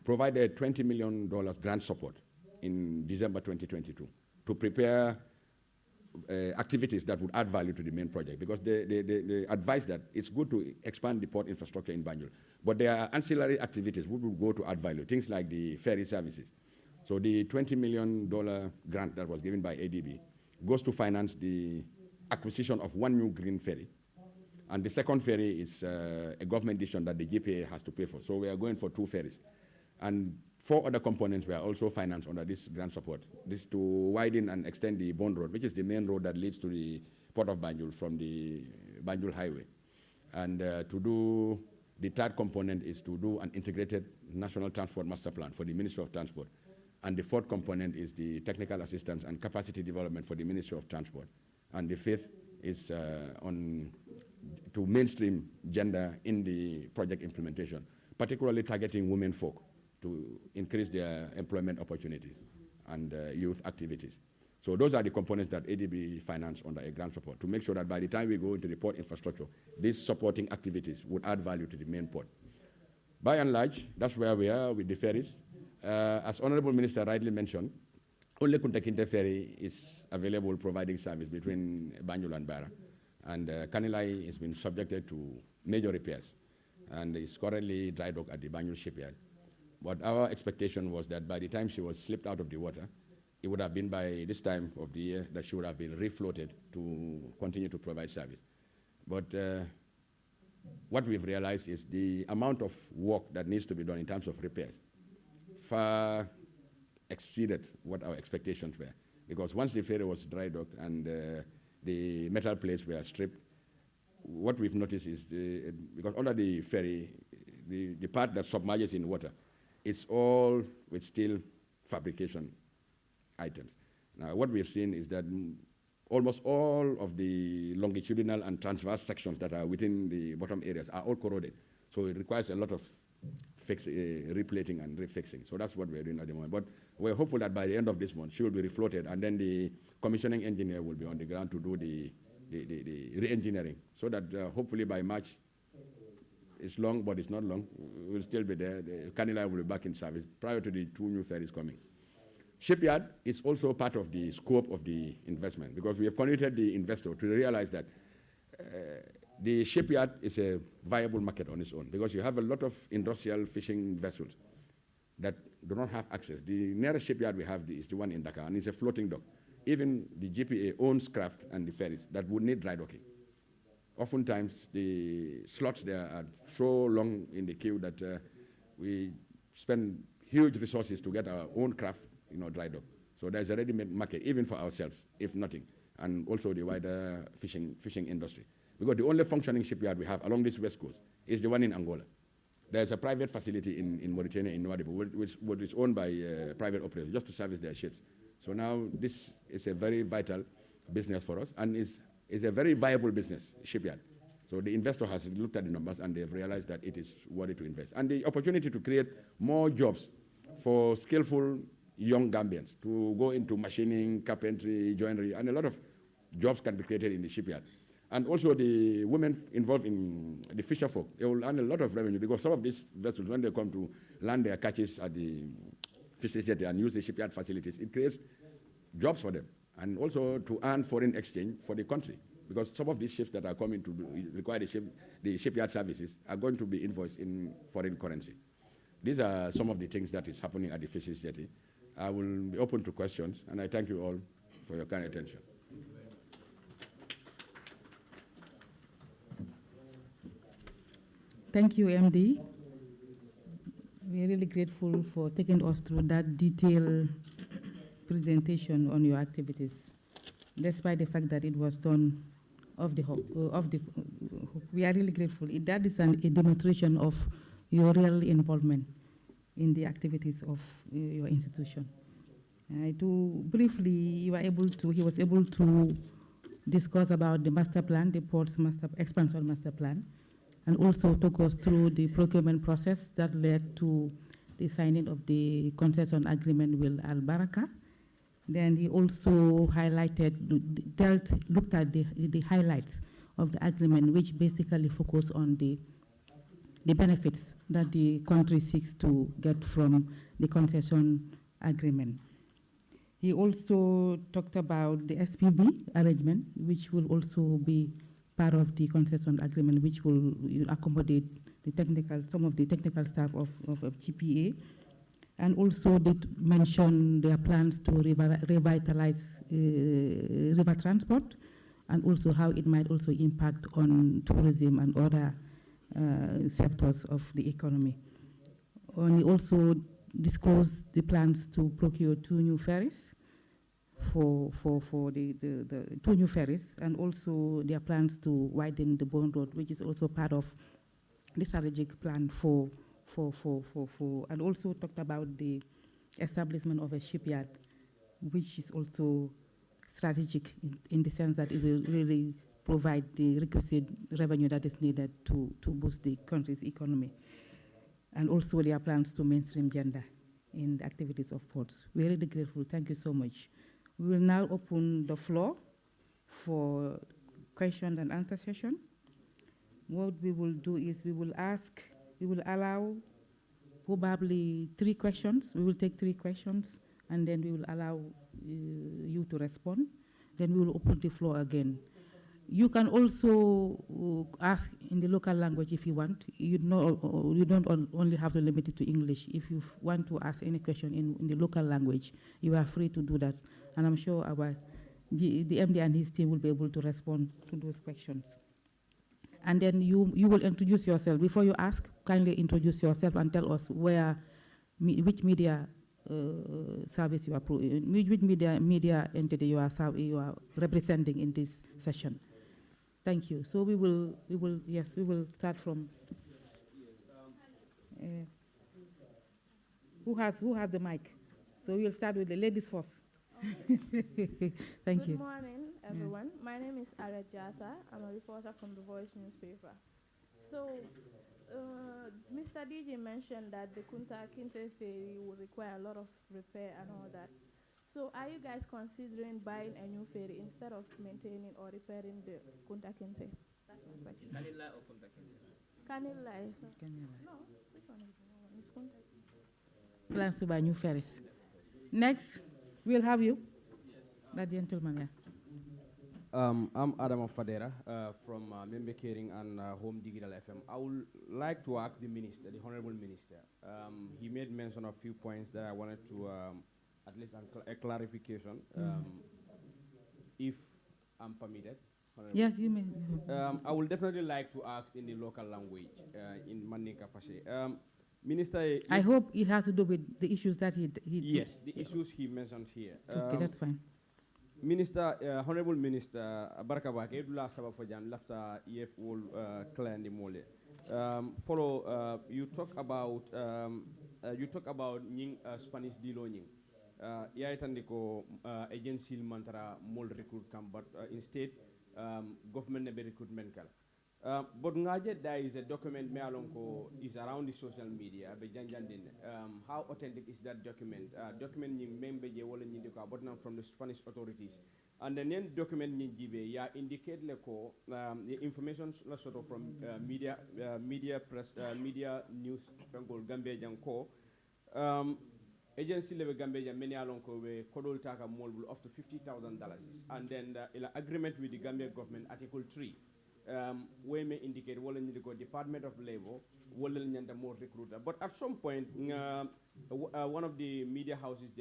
provided $20 million grant support in December 2022 to prepare activities that would add value to the main project, because they advise that it's good to expand the port infrastructure in Banjul, but there are ancillary activities which will go to add value, things like the ferry services. So the $20 million grant that was given by ADB goes to finance the acquisition of 1 new green ferry, and the second ferry is a government decision that the GPA has to pay for. So we are going for 2 ferries. And 4 other components were also financed under this grant support. This to widen and extend the Bond Road, which is the main road that leads to the Port of Banjul from the Banjul Highway. And to do, the third component is to do an integrated national transport master plan for the Ministry of Transport. And the fourth component is the technical assistance and capacity development for the Ministry of Transport. And the fifth is to mainstream gender in the project implementation, particularly targeting women folk to increase their employment opportunities and youth activities. So those are the components that ADB financed under a grant support to make sure that by the time we go into the port infrastructure, these supporting activities would add value to the main port. By and large, that's where we are with the ferries. As Honorable Minister rightly mentioned, only Kunta Kinte ferry is available providing service between Banjul and Bara. And Kanilai has been subjected to major repairs and is currently dry docked at the Banjul shipyard. But our expectation was that by the time she was slipped out of the water, it would have been by this time of the year that she would have been refloated to continue to provide service. But what we've realized is the amount of work that needs to be done in terms of repairs far exceeded what our expectations were. Because once the ferry was dry docked and the metal plates were stripped, what we've noticed is, because under the ferry, the part that submerges in water, it's all with steel fabrication items. Now, what we've seen is that almost all of the longitudinal and transverse sections that are within the bottom areas are all corroded. So it requires a lot of replating and refixing. So that's what we're doing at the moment. But we're hopeful that by the end of this month, she will be refloated, and then the commissioning engineer will be on the ground to do the re-engineering, so that hopefully by March, it's long, but it's not long, we'll still be there. The Kanilai will be back in service prior to the 2 new ferries coming. Shipyard is also part of the scope of the investment, because we have convinced the investor to realize that the shipyard is a viable market on its own, because you have a lot of industrial fishing vessels that do not have access. The nearest shipyard we have is the one in Dakar, and it's a floating dock. Even the GPA owns craft and the ferries that would need dry docking. Oftentimes, the slots there are so long in the queue that we spend huge resources to get our own craft, dry dock. So there's a ready-made market, even for ourselves, if nothing, and also the wider fishing industry. Because the only functioning shipyard we have along this west coast is the one in Angola. There's a private facility in Mauritania, in Nouadhibou, which is owned by private operators, just to service their ships. So now this is a very vital business for us, and is a very viable business, shipyard. So the investor has looked at the numbers, and they've realized that it is worthy to invest. And the opportunity to create more jobs for skillful young Gambians to go into machining, carpentry, joinery, and a lot of jobs can be created in the shipyard. And also the women involved in the fisher folk, they will earn a lot of revenue, because some of these vessels, when they come to land their catches at the fisheries jetty and use the shipyard facilities, it creates jobs for them, and also to earn foreign exchange for the country, because some of these ships that are coming to require the shipyard services are going to be invoiced in foreign currency. These are some of the things that is happening at the fisheries jetty. I will be open to questions, and I thank you all for your kind attention. Thank you, MD. We're really grateful for taking us through that detailed presentation on your activities, despite the fact that it was done off the hook. We are really grateful. That is a demonstration of your real involvement in the activities of your institution. I do briefly, he was able to discuss about the master plan, the port's expansion master plan, and also took us through the procurement process that led to the signing of the concession agreement with Al Baraka. Then he also looked at the highlights of the agreement, which basically focus on the benefits that the country seeks to get from the concession agreement. He also talked about the SPV arrangement, which will also be part of the concession agreement, which will accommodate some of the technical staff of GPA, and also did mention their plans to revitalize river transport, and also how it might also impact on tourism and other sectors of the economy. And he also disclosed the plans to procure 2 new ferries for the 2 new ferries, and also their plans to widen the Bond Road, which is also part of the strategic plan and also talked about the establishment of a shipyard, which is also strategic in the sense that it will really provide the requisite revenue that is needed to boost the country's economy. And also their plans to mainstream gender in the activities of ports. We're really grateful. Thank you so much. We will now open the floor for question and answer session. What we will do is we will allow probably 3 questions. We will take 3 questions, and then we will allow you to respond. Then we will open the floor again. You can also ask in the local language if you want. You don't only have to limit it to English. If you want to ask any question in the local language, you are free to do that. And I'm sure the MD and his team will be able to respond to those questions. And then you will introduce yourself. Before you ask, kindly introduce yourself and tell us which media service you are, which media entity you are representing in this session. Thank you. So we will start from. Who has the mic? So we will start with the ladies first. Okay. Thank you. Good morning, everyone. My name is Aret Jasa. I'm a reporter from The Voice newspaper. So, Mr. DJ mentioned that the Kunta Kinte ferry will require a lot of repair and all that. So, are you guys considering buying a new ferry instead of maintaining or repairing the Kunta Kinte? That's my question. Kanila or Kunta Kinte? Kanila. Kanila. No, which one is the one? It's Kunta Kinte. Plans to buy new ferries. Next, we'll have you. Yes. That gentleman, yeah. I'm Adam Fadera from Membe Caring and Home Digital FM. I would like to ask the minister, the Honorable Minister. He made mention of a few points that I wanted to at least a clarification, if I'm permitted. Yes, you may. I would definitely like to ask in the local language, in Mandinka Pashe. Minister, I hope it has to do with the issues that he yes, the issues he mentioned here. Okay, that's fine. Minister, Honorable Minister, Baraka Bake, Dula Sabafajan, Lafta EF Wall Clan Mole. Follow, you talk about Spanish Diloning. Yaitandiko agency mantra mold recruit come, but instead government never recruitment kala. But ngaje there is a document me alonko is around the social media be janjandin. How authentic is that document? Document nying membe je wala nyindi ko but from the Spanish authorities. And then document nyingibe ya indicate leko the information sort of from media press media news from Gambia janko agency level Gambia many alonko we kodol taka molbul up to $50,000, and then ila agreement with the Gambia government Article 3. We may indicate wala ñu ko Department of Labor wala ñanda more recruiter, but at some point one of the media houses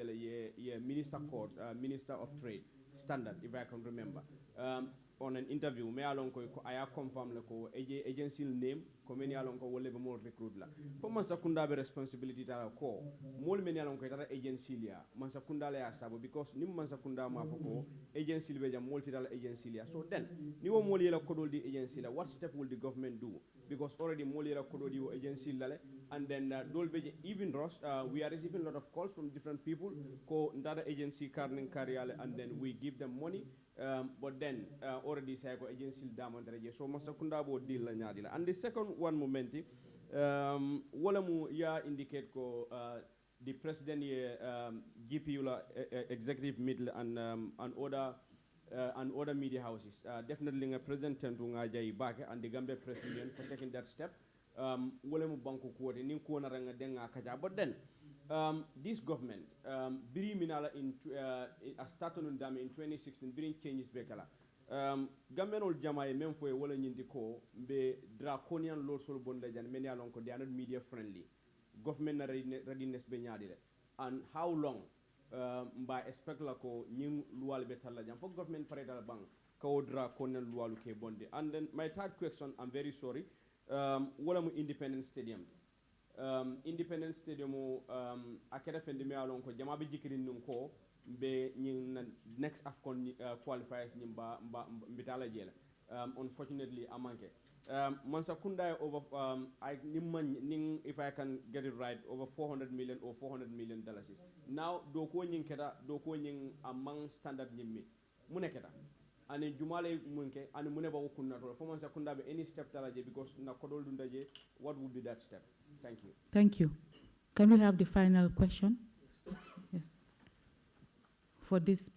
Minister Court Minister of Trade Standard, if I can remember, on an interview me alon ko aya confirm le ko agency name ko meni alon ko wala be more recruit la fo man sakunda be responsibility ta ko mol meni alon ko tara agency lia man sakunda la ya sabo because nim man sakunda ma fo ko agency be jam multilateral agency lia. So then ni wo mol yela kodol di agency la, what step will the government do? Because already mol yela kodol di agency la le, and then dol be even Ross we are receiving a lot of calls from different people ko ndada agency karning kariale, and then we give them money. But then already say ko agency damandreje so masakunda bo deal la nyaadila. And the second one momenti wala mu ya indicate ko the president GPU la executive middle and other media houses definitely nga president tentu nga jay baake and the Gambia president for taking that step wala mu banku ko ni ko na nga denga kaja. But then this government, biri minala started in 2016, biri changes bekala. Gambian ol jamaye même foye wala ñindi ko be draconian laws sol bonda jan many along ko they are not media friendly. Government readiness be ñaadi le. And how long mba expect la ko ñing luwal be talla jam fo government pare dal bang ko draconian luwalu ke bonde. And then my third question, I'm very sorry, wala mu independent stadium. Independence Stadium akeda fendi me alon ko jama be jikirin num ko be nyin next AFCON qualifiers nyimba mbitala jela unfortunately amanke Mansa Kunda over if I can get it right, over 400 million or 400 million dollars. Now doko nyin keda doko nyin among standard nyimmi mune keda ani jumale munke ani mune ba kunna to for Mansa Kunda be any step talaje because na kodol dundaje what would be that step? Thank you. Thank you. Can we have the final question? Yes. For this.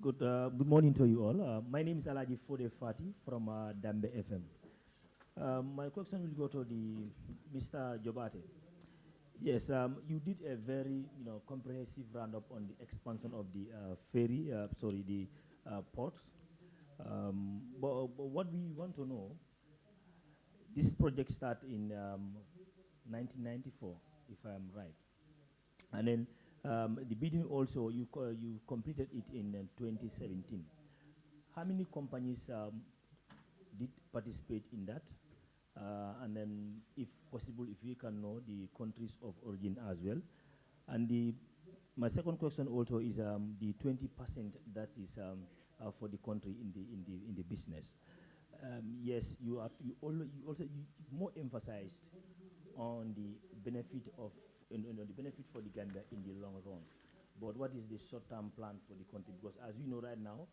Good morning to you all. My name is Alaji Fode Fati from Dambe FM. My question will go to the Mr. Jobate. Yes, you did a very comprehensive roundup on the expansion of the the ports. But what we want to know, this project started in 1994, if I'm right, and then the bidding also, you completed it in 2017. How many companies did participate in that? And then, if possible, if we can know the countries of origin as well. And my second question also is the 20% that is for the country in the business. Yes, you also more emphasized on the benefit of the benefit for the Gambia in the long run. But what is the short-term plan for the country? Because as we know right now,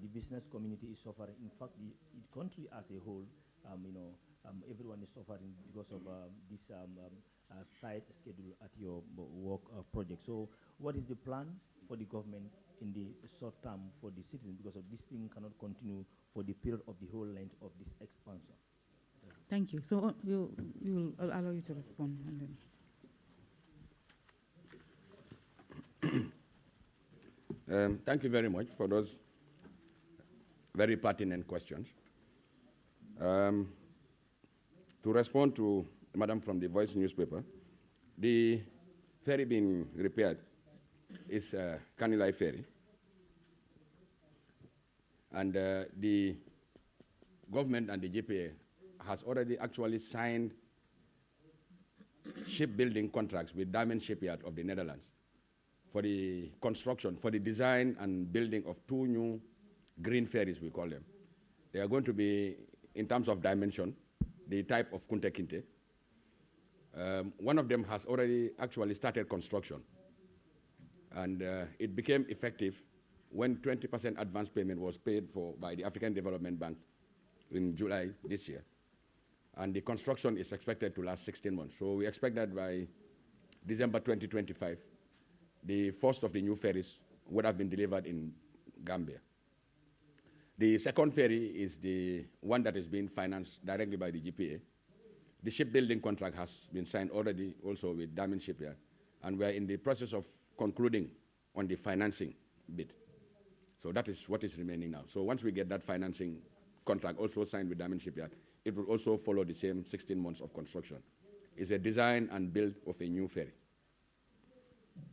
the business community is suffering. In fact, the country as a whole, everyone is suffering because of this tight schedule at your work project. So what is the plan for the government in the short term for the citizens? Because of this thing cannot continue for the period of the whole length of this expansion. Thank you. So I'll allow you to respond. And then. Thank you very much for those very pertinent questions. To respond to Madam from the Voice newspaper, the ferry being repaired is Kanilai Ferry. And the government and the GPA has already actually signed shipbuilding contracts with Diamond Shipyard of the Netherlands for the construction, for the design and building of 2 new green ferries, we call them. They are going to be, in terms of dimension, the type of Kunte Kinte. One of them has already actually started construction. And it became effective when 20% advance payment was paid for by the African Development Bank in July this year. And the construction is expected to last 16 months. So we expect that by December 2025, the first of the new ferries would have been delivered in Gambia. The second ferry is the one that is being financed directly by the GPA. The shipbuilding contract has been signed already also with Diamond Shipyard, and we are in the process of concluding on the financing bit. So that is what is remaining now. So once we get that financing contract also signed with Diamond Shipyard, it will also follow the same 16 months of construction. It's a design and build of a new ferry.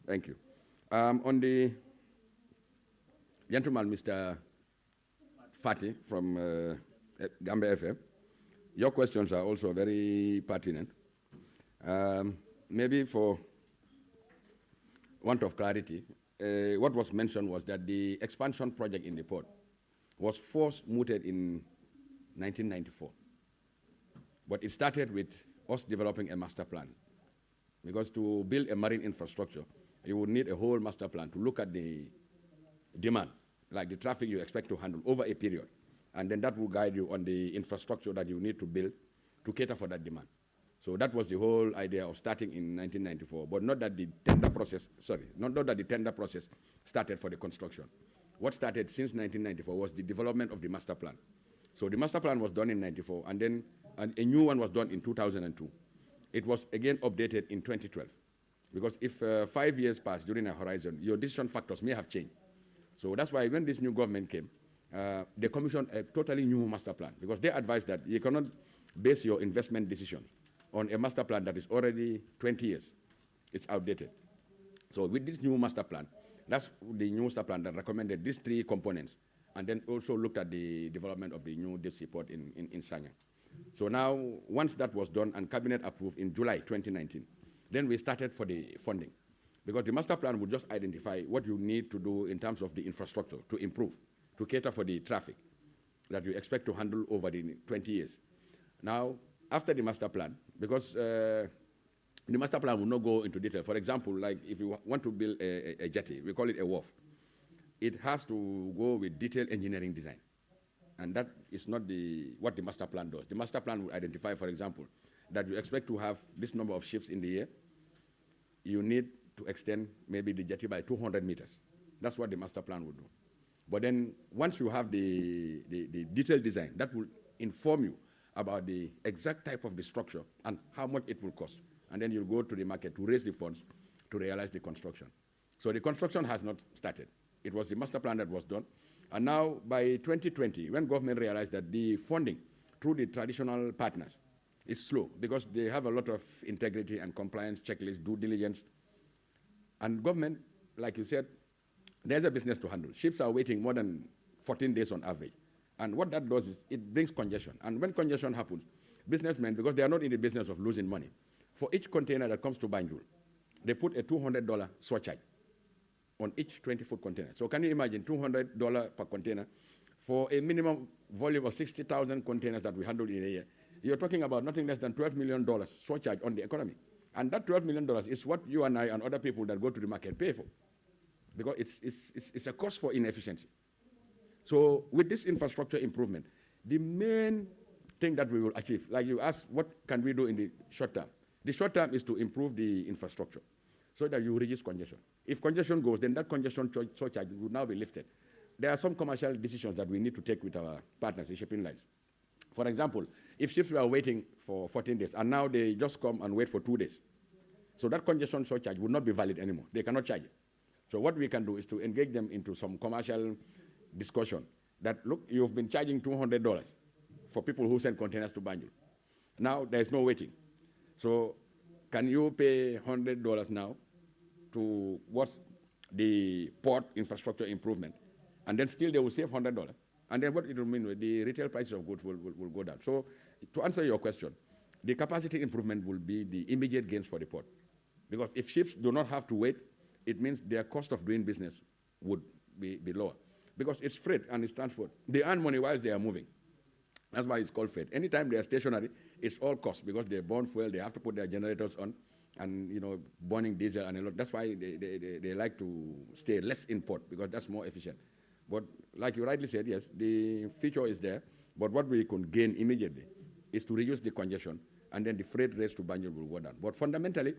Thank you. On the gentleman, Mr. Fati from Gambia FM, your questions are also very pertinent. Maybe for want of clarity, what was mentioned was that the expansion project in the port was first mooted in 1994. But it started with us developing a master plan. Because to build a marine infrastructure, you would need a whole master plan to look at the demand, like the traffic you expect to handle over a period. And then that will guide you on the infrastructure that you need to build to cater for that demand. So that was the whole idea of starting in 1994, but not that the tender process, not that the tender process started for the construction. What started since 1994 was the development of the master plan. So the master plan was done in 94, and then a new one was done in 2002. It was again updated in 2012. Because if 5 years pass during a horizon, your decision factors may have changed. So that's why when this new government came, they commissioned a totally new master plan, because they advised that you cannot base your investment decision on a master plan that is already 20 years. It's outdated. So with this new master plan, that's the new master plan that recommended these 3 components. and then also looked at the development of the new deep sea port in Sanyang. So now, once that was done and cabinet approved in July 2019, then we started for the funding. Because the master plan would just identify what you need to do in terms of the infrastructure to improve, to cater for the traffic that you expect to handle over the 20 years. Now, after the master plan, because the master plan will not go into detail. For example, like if you want to build a jetty, we call it a wharf, it has to go with detailed engineering design. And that is not what the master plan does. The master plan will identify, for example, that you expect to have this number of ships in the year. You need to extend maybe the jetty by 200 meters. That's what the master plan would do. But then once you have the detailed design, that will inform you about the exact type of the structure and how much it will cost. And then you'll go to the market to raise the funds to realize the construction. So the construction has not started. It was the master plan that was done. And now by 2020, when government realized that the funding through the traditional partners is slow because they have a lot of integrity and compliance checklists, due diligence. And government, like you said, there's a business to handle. Ships are waiting more than 14 days on average. And what that does is it brings congestion. And when congestion happens, businessmen, because they are not in the business of losing money, for each container that comes to Banjul, they put a $200 surcharge on each 20-foot container. So can you imagine $200 per container for a minimum volume of 60,000 containers that we handle in a year? You're talking about nothing less than $12 million surcharge on the economy. And that $12 million is what you and I and other people that go to the market pay for, because it's a cost for inefficiency. So with this infrastructure improvement, the main thing that we will achieve, like you asked, what can we do in the short term? The short term is to improve the infrastructure so that you reduce congestion. If congestion goes, then that congestion surcharge will now be lifted. There are some commercial decisions that we need to take with our partners in shipping lines. For example, if ships were waiting for 14 days and now they just come and wait for 2 days, so that congestion surcharge will not be valid anymore. They cannot charge it. So what we can do is to engage them into some commercial discussion that, look, you've been charging $200 for people who send containers to Banjul. Now there's no waiting. So can you pay $100 now towards the port infrastructure improvement? And then still they will save $100. And then what it will mean, the retail prices of goods will go down. So to answer your question, the capacity improvement will be the immediate gains for the port. Because if ships do not have to wait, it means their cost of doing business would be lower. Because it's freight and it's transport. They earn money while they are moving. That's why it's called freight. Anytime they are stationary, it's all cost because they burn fuel, they have to put their generators on, and burning diesel and a lot. That's why they like to stay less in port because that's more efficient. But like you rightly said, yes, the future is there. But what we can gain immediately is to reduce the congestion, and then the freight rates to Banjul will go down. But fundamentally,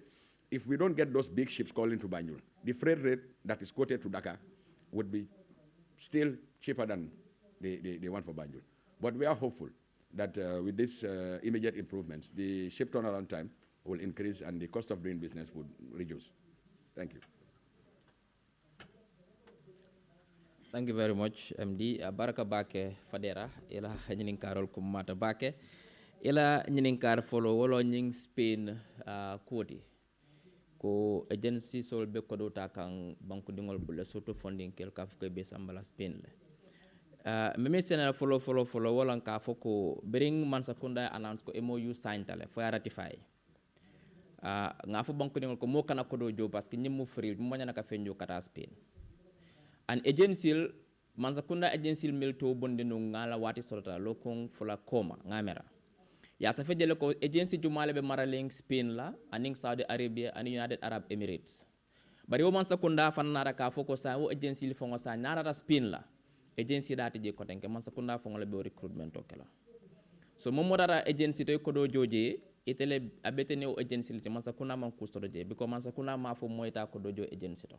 if we don't get those big ships calling to Banjul, the freight rate that is quoted to Dakar would be still cheaper than the one for Banjul. But we are hopeful that with these immediate improvements, the ship turnaround time will increase and the cost of doing business would reduce. Thank you. Thank you very much, MD. Baraka Bake Fadera, ila nyininkar kumata Bake, ila nyininkar follow wolo nying Spain quote. Ko agency sol be kodo takang banku dingol bula soto funding kel ka fuke be sambala Spain le. Meme sena follow wala ka foko bring Mansakunda announce ko MOU sign tale fo ratify. Nga fo banku dingol ko mo kana kodo jo parce que nyimu free mo nyana ka fenjo kata Spain. An agency Mansakunda agency milto bonde no ngala wati solta lokong fula koma ngamera. Ya sa fe jele ko agency jumale be maraling Spain la aning Saudi Arabia and United Arab Emirates. Bari wo Mansakunda fanara ka foko sa wo agency li fongo sa nara Spain la. Agency dati je ko tenke Mansakunda fongo le be recruitment okela. So momo dara agency to ko do joje itele abete ne o agency li Mansakunda man kustodo je because Mansakunda ma fo moyta ko do jo agency to.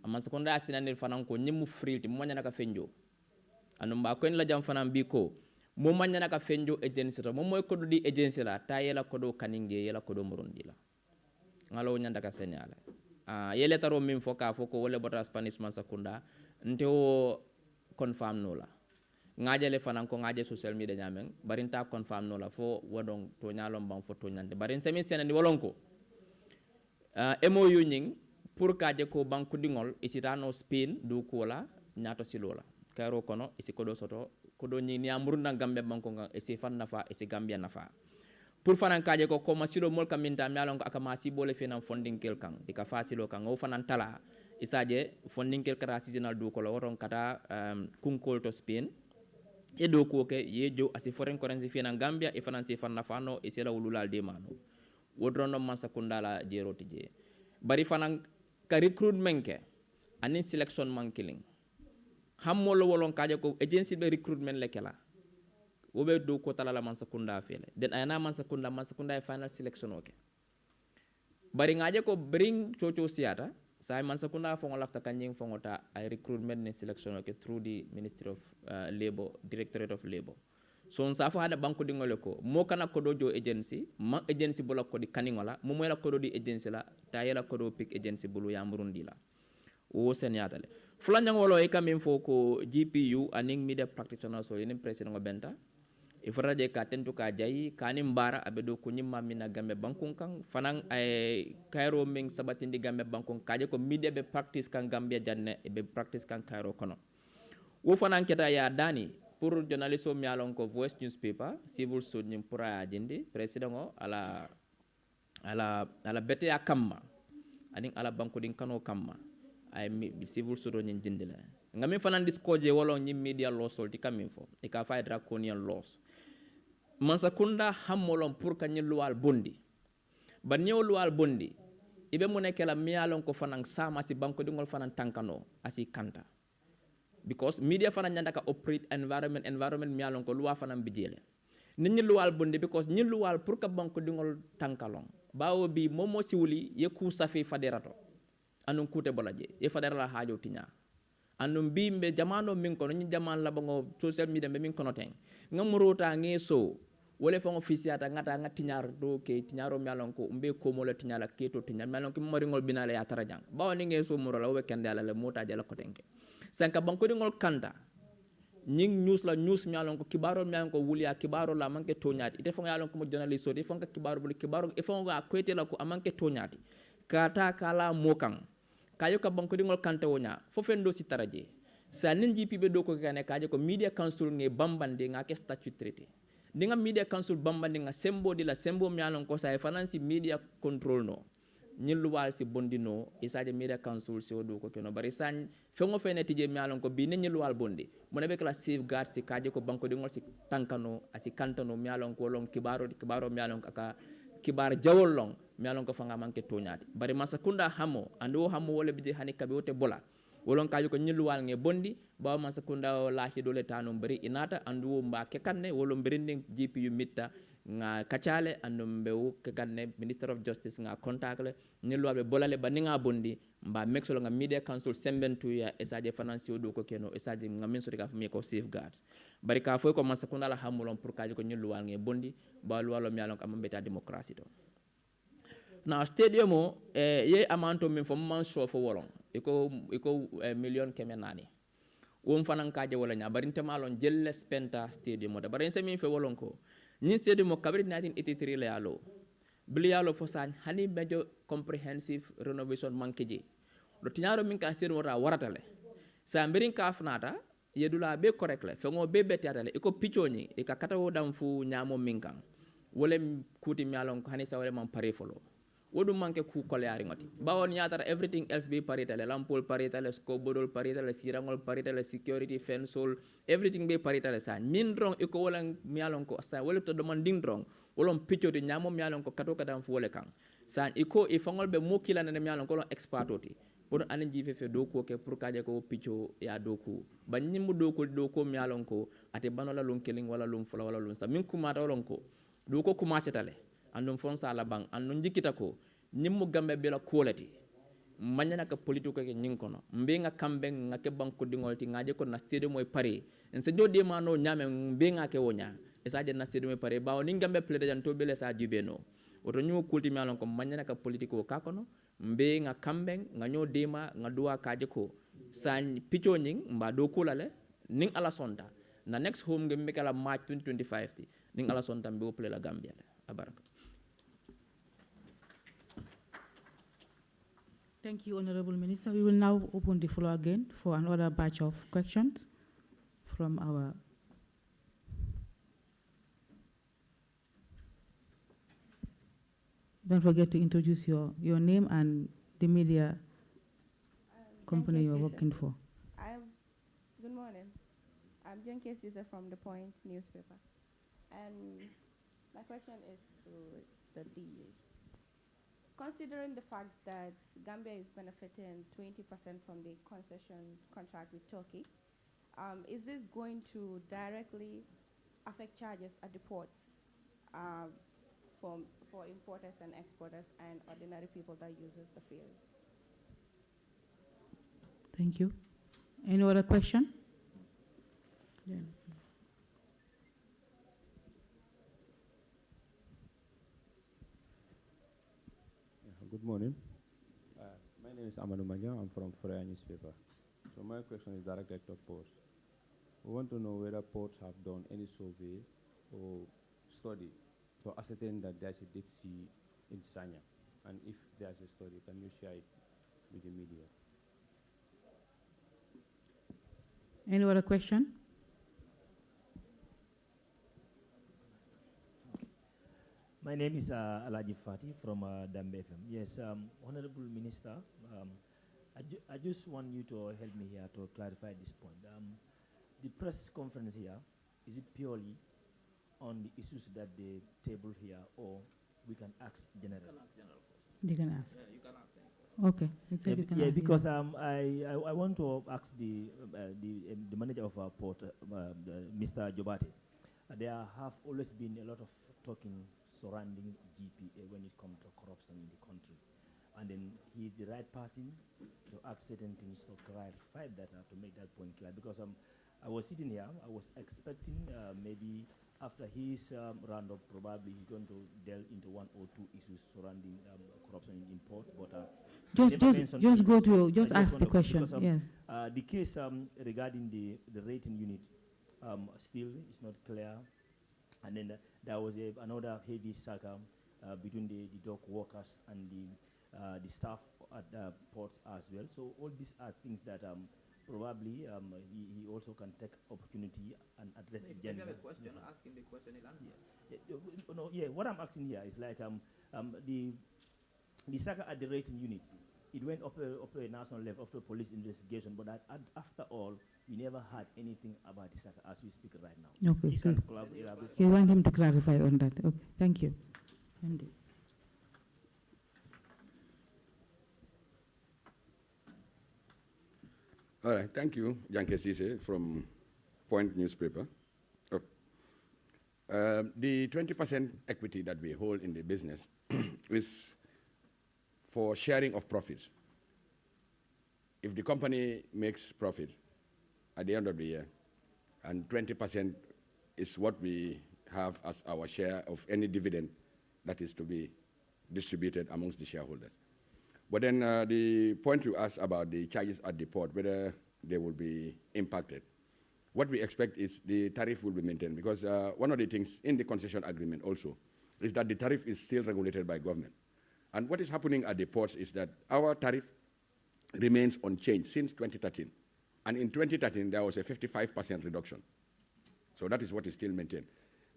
Mansakunda asinanir fanan ko nyimu free mo nyana ka fenjo anu mba ko en la jam fanan bi ko mo nyana ka fenjo agency to mo moy ko di agency la ta yela ko do kaninge yela ko do murundi la ngalo nyanda ka senyala yele taro min foka foko wala bota Spanish Mansakunda nteo confirm no la ngajale fanan ko ngaje social media nyamen barinta confirm no la fo wadon to nyalom bang fo to nyande barin semi senani wolonko MOU nying pour kaje ko banku dingol isitano Spain du kola nyato silola kairo kono isi kodo soto kodo ni amurunda Gambia banko nga isi fan nafa isi Gambia nafa pour fanan kaje ko ko masilo mol kaminta mi alon ko aka masi bole fenan funding kel kan dika fasilo kan o fanan tala isaje funding kel kara seasonal du ko woron kata kunkol to Spain e do ko ke yejo asi foreign currency fenan Gambia e fanan si fan nafa no e sela wululal de mano wodrono man sakundala jero tije bari fanan ka recruitment ke anin selection man killing hammolo wolon kaje ko agency be recruitment lekela wobe do ko talala man sakunda fele den ayana man sakunda e final selection oke bari ngaje ko bring chocho siata sai man sakunda fongo lafta kanjing fongota ay recruitment ne selection oke through the Ministry of Labor, Directorate of Labor. So on safa hada banko dingole ko mo kana kodo jo agency ma agency bola ko di kaningola mo moy la kodo di agency la ta yela kodo pick agency bulu ya murundi la o sen yatale fulanya ngolo e kamin fo ko GPU aning media practitioners so yin president ngo benta e faraje ka tentu ka jayi kanim bara abedo ko nyimma mina gambe bankun kan fanan ay Cairo ming sabatindi gambe bankun kaje ko media be practice kan Gambia janne e be practice kan Cairo kono wo fanan keta ya dani pour journaliste o mi alon ko voice newspaper civil suit nyim pura jindi president o ala bete ya kamma aning ala banko din kano kamma ay civil suit o nyin jindi la ngami fanan discoje wolo nyim media law solti kamin fo e ka fay draconian laws Mansakunda hammolon pour ka luwal bondi ban ñew luwal bondi ibe mu nekela miyalon ko fanan sama si banko dingol fanan tankano asi kanta because media fanan nyanda ka operate environment miyalon ko luwa fanan bijele nit ñi luwal bondi because ñi luwal pour ka banko dingol tankalon bawo bi momo siwuli ye ku safi faderato anun kute bolaje ye fadera la hajo tinya anum bi mbe jamano min kono ñi jaman la bango social media be min kono ten ngamurota ngeso wole fongo fisiata ngata ngati nyar do ke tinyaro mialon ko mbe ko mo la tinyala keto tinyal mialon ko mari ngol binale ya tarajang bawo ni ngeso muro la we kende ala le mota jala ko tenke sanka banko di ngol kanta ñing news la news mialon ko kibaro mialon ko wulia kibaro la manke toñati ite fongo yalon ko mo journalist so ite fongo kibaro buli kibaro e fongo a kwete la ko amanke toñati kata kala mokang kayo ka banko di ngol kanta wonya fo fendo si taraje sa ninji pibe do ko kane kaje ko media council nge bambande ngake statut traité dinga media council bambande nga sembo di la sembo mialon ko sa e fanansi media control no ñilluwal si bondino isaje media council si odo ko keno bari san fengo fene tije mialon ko bi ne ñilluwal bondi mo nebe kala safeguard si kaje ko banko dingol si tankano asi kantano mialon ko long kibaro mialon aka kibar jawol long mialon ko fanga manke toñati bari masakunda hamo ando hamo wala bije hani kabe wote bola wolon kaji ko ñilluwal nge bondi bawa man sakunda o laahi dole tanum bari inata andu mba kekanne wolo berinding GPU mitta nga kacale andu mbewu kekanne Minister of Justice nga contact le ñilluwal be bolale ba ninga bondi mba mexolo nga media council sembentu ya esaje financier do ko keno esaje nga min so ka fami ko safeguards bari ka foy ko man sakunda la hamulon pour kaji ko ñilluwal nge bondi ba luwalo mi alon ko ambeta démocratie to na stadium o ye amanto min fo man show fo wolon iko million keme nani won fanan kaje wala nya bari ntemalon jelle spenta stadium o da bari se min fe wolon ko ni stadium o kabri 1983 la yalo bli yalo fo san hani bejo comprehensive renovation mankeje do tinyaro min ka stadium wara waratale sa mbirin ka fnata yedula be correct le fe ngo be betatale iko pichoni e ka katawo dam fu nyamo minkan wolem kuti mialon ko hani sa wala man pare folo wodum manke ku koleari ngoti bawon nyatara everything else be paritale lampol paritale skobodol paritale sirangol paritale security fensol everything be paritale sa min drong e ko wala mialon ko sa wala to demand ding drong wolon piccoti nyamo mialon ko kato kadam fu wala kan sa e ko e fangol be mokila ne mialon ko lon expertoti pour anen jife fe do ko ke pour kaje ko picco ya do ko ba nyimmu do ko mialon ko ate banola lon keling wala lon fula wala lon sa min kumata wolon ko do ko commencer tale andum fon sala bang andum jikita ko nimmu gambe bela quality manyana ka politiko ke nyinkono mbe nga kambe nga ke banko dingol ti ngaje ko na stadium moy pare en se jodi mano nyame mbe nga ke wonya e sa je na stadium moy pare bawo ni gambe plede jan to bele sa jubeno oto nyu kulti malon ko manyana ka politiko ka kono mbe nga kambe nga nyo dema nga duwa kaje ko san picho nying mba do kulale ning ala sonda na next home ngembe kala match 2025 ti ning ala sonda mbe o play la Gambia abaraka. Thank you, Honorable Minister. We will now open the floor again for another batch of questions. from our don't forget to introduce your name and the media company you're working for. Good morning. I'm Jenke Caesar from The Point newspaper. And my question is to the DA. Considering the fact that Gambia is benefiting 20% from the concession contract with Turkey, is this going to directly affect charges at the ports for importers and exporters and ordinary people that uses the field? Thank you. Any other question? Yeah. Good morning. My name is Amanu Manja. I'm from Freya newspaper. So my question is directed to ports. We want to know whether ports have done any survey or study to ascertain that there's a deep sea in Sanya. And if there's a study, can you share it with the media? Any other question? My name is Alaji Fati from Dambe FM. Yes, Honorable Minister, I just want you to help me here to clarify this point. The press conference here, is it purely on the issues that they table here, or we can ask general? You can ask. Yeah, you can ask any question. Okay. It's like you can Yeah, ask, because I want to ask the manager of our port, Mr. Jobate. There have always been a lot of talking surrounding GPA when it comes to corruption in the country. And then he is the right person to ask certain things to clarify that, to make that point clear. Because I was sitting here, I was expecting maybe after his roundup, probably he's going to delve into one or two issues surrounding corruption in imports. But just ask the question. Because, yes. The case regarding the rating unit still is not clear. And then there was another heavy saga between the dock workers and the staff at the ports as well. So all these are things that probably he also can take opportunity and address If again. you have a question, ask him the question, he'll answer. No, what I'm asking here is like the saga at the rating unit. It went up a national level, up to a police investigation, but after all, we never heard anything about the saga as we speak right now. Okay. So elaborate. you want him to clarify on that. Okay. Thank you. MD. All right, thank you, Janke Sise from Point newspaper. Oh. The 20% equity that we hold in the business is for sharing of profits. If the company makes profit at the end of the year, and 20% is what we have as our share of any dividend that is to be distributed amongst the shareholders. But then the point you asked about the charges at the port, whether they will be impacted. What we expect is the tariff will be maintained, because one of the things in the concession agreement also is that the tariff is still regulated by government. And what is happening at the ports is that our tariff remains unchanged since 2013. And in 2013, there was a 55% reduction. So that is what is still maintained.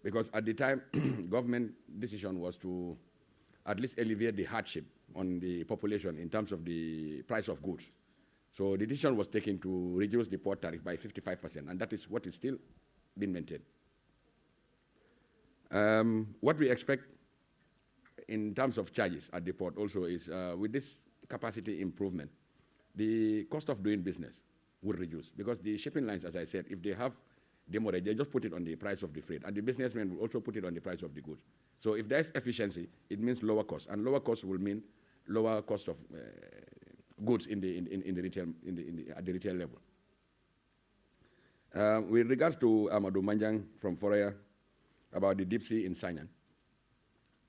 Because at the time, government decision was to at least alleviate the hardship on the population in terms of the price of goods. So the decision was taken to reduce the port tariff by 55%, and that is what is still being maintained. What we expect in terms of charges at the port also is with this capacity improvement, the cost of doing business will reduce, because the shipping lines, as I said, if they have demurrage, they just put it on the price of the freight, and the businessmen will also put it on the price of the goods. So if there's efficiency, it means lower cost, and lower cost will mean lower cost of goods in the retail at the retail level. With regards to Amadou Manjang from Forea about the deep sea in Sainan,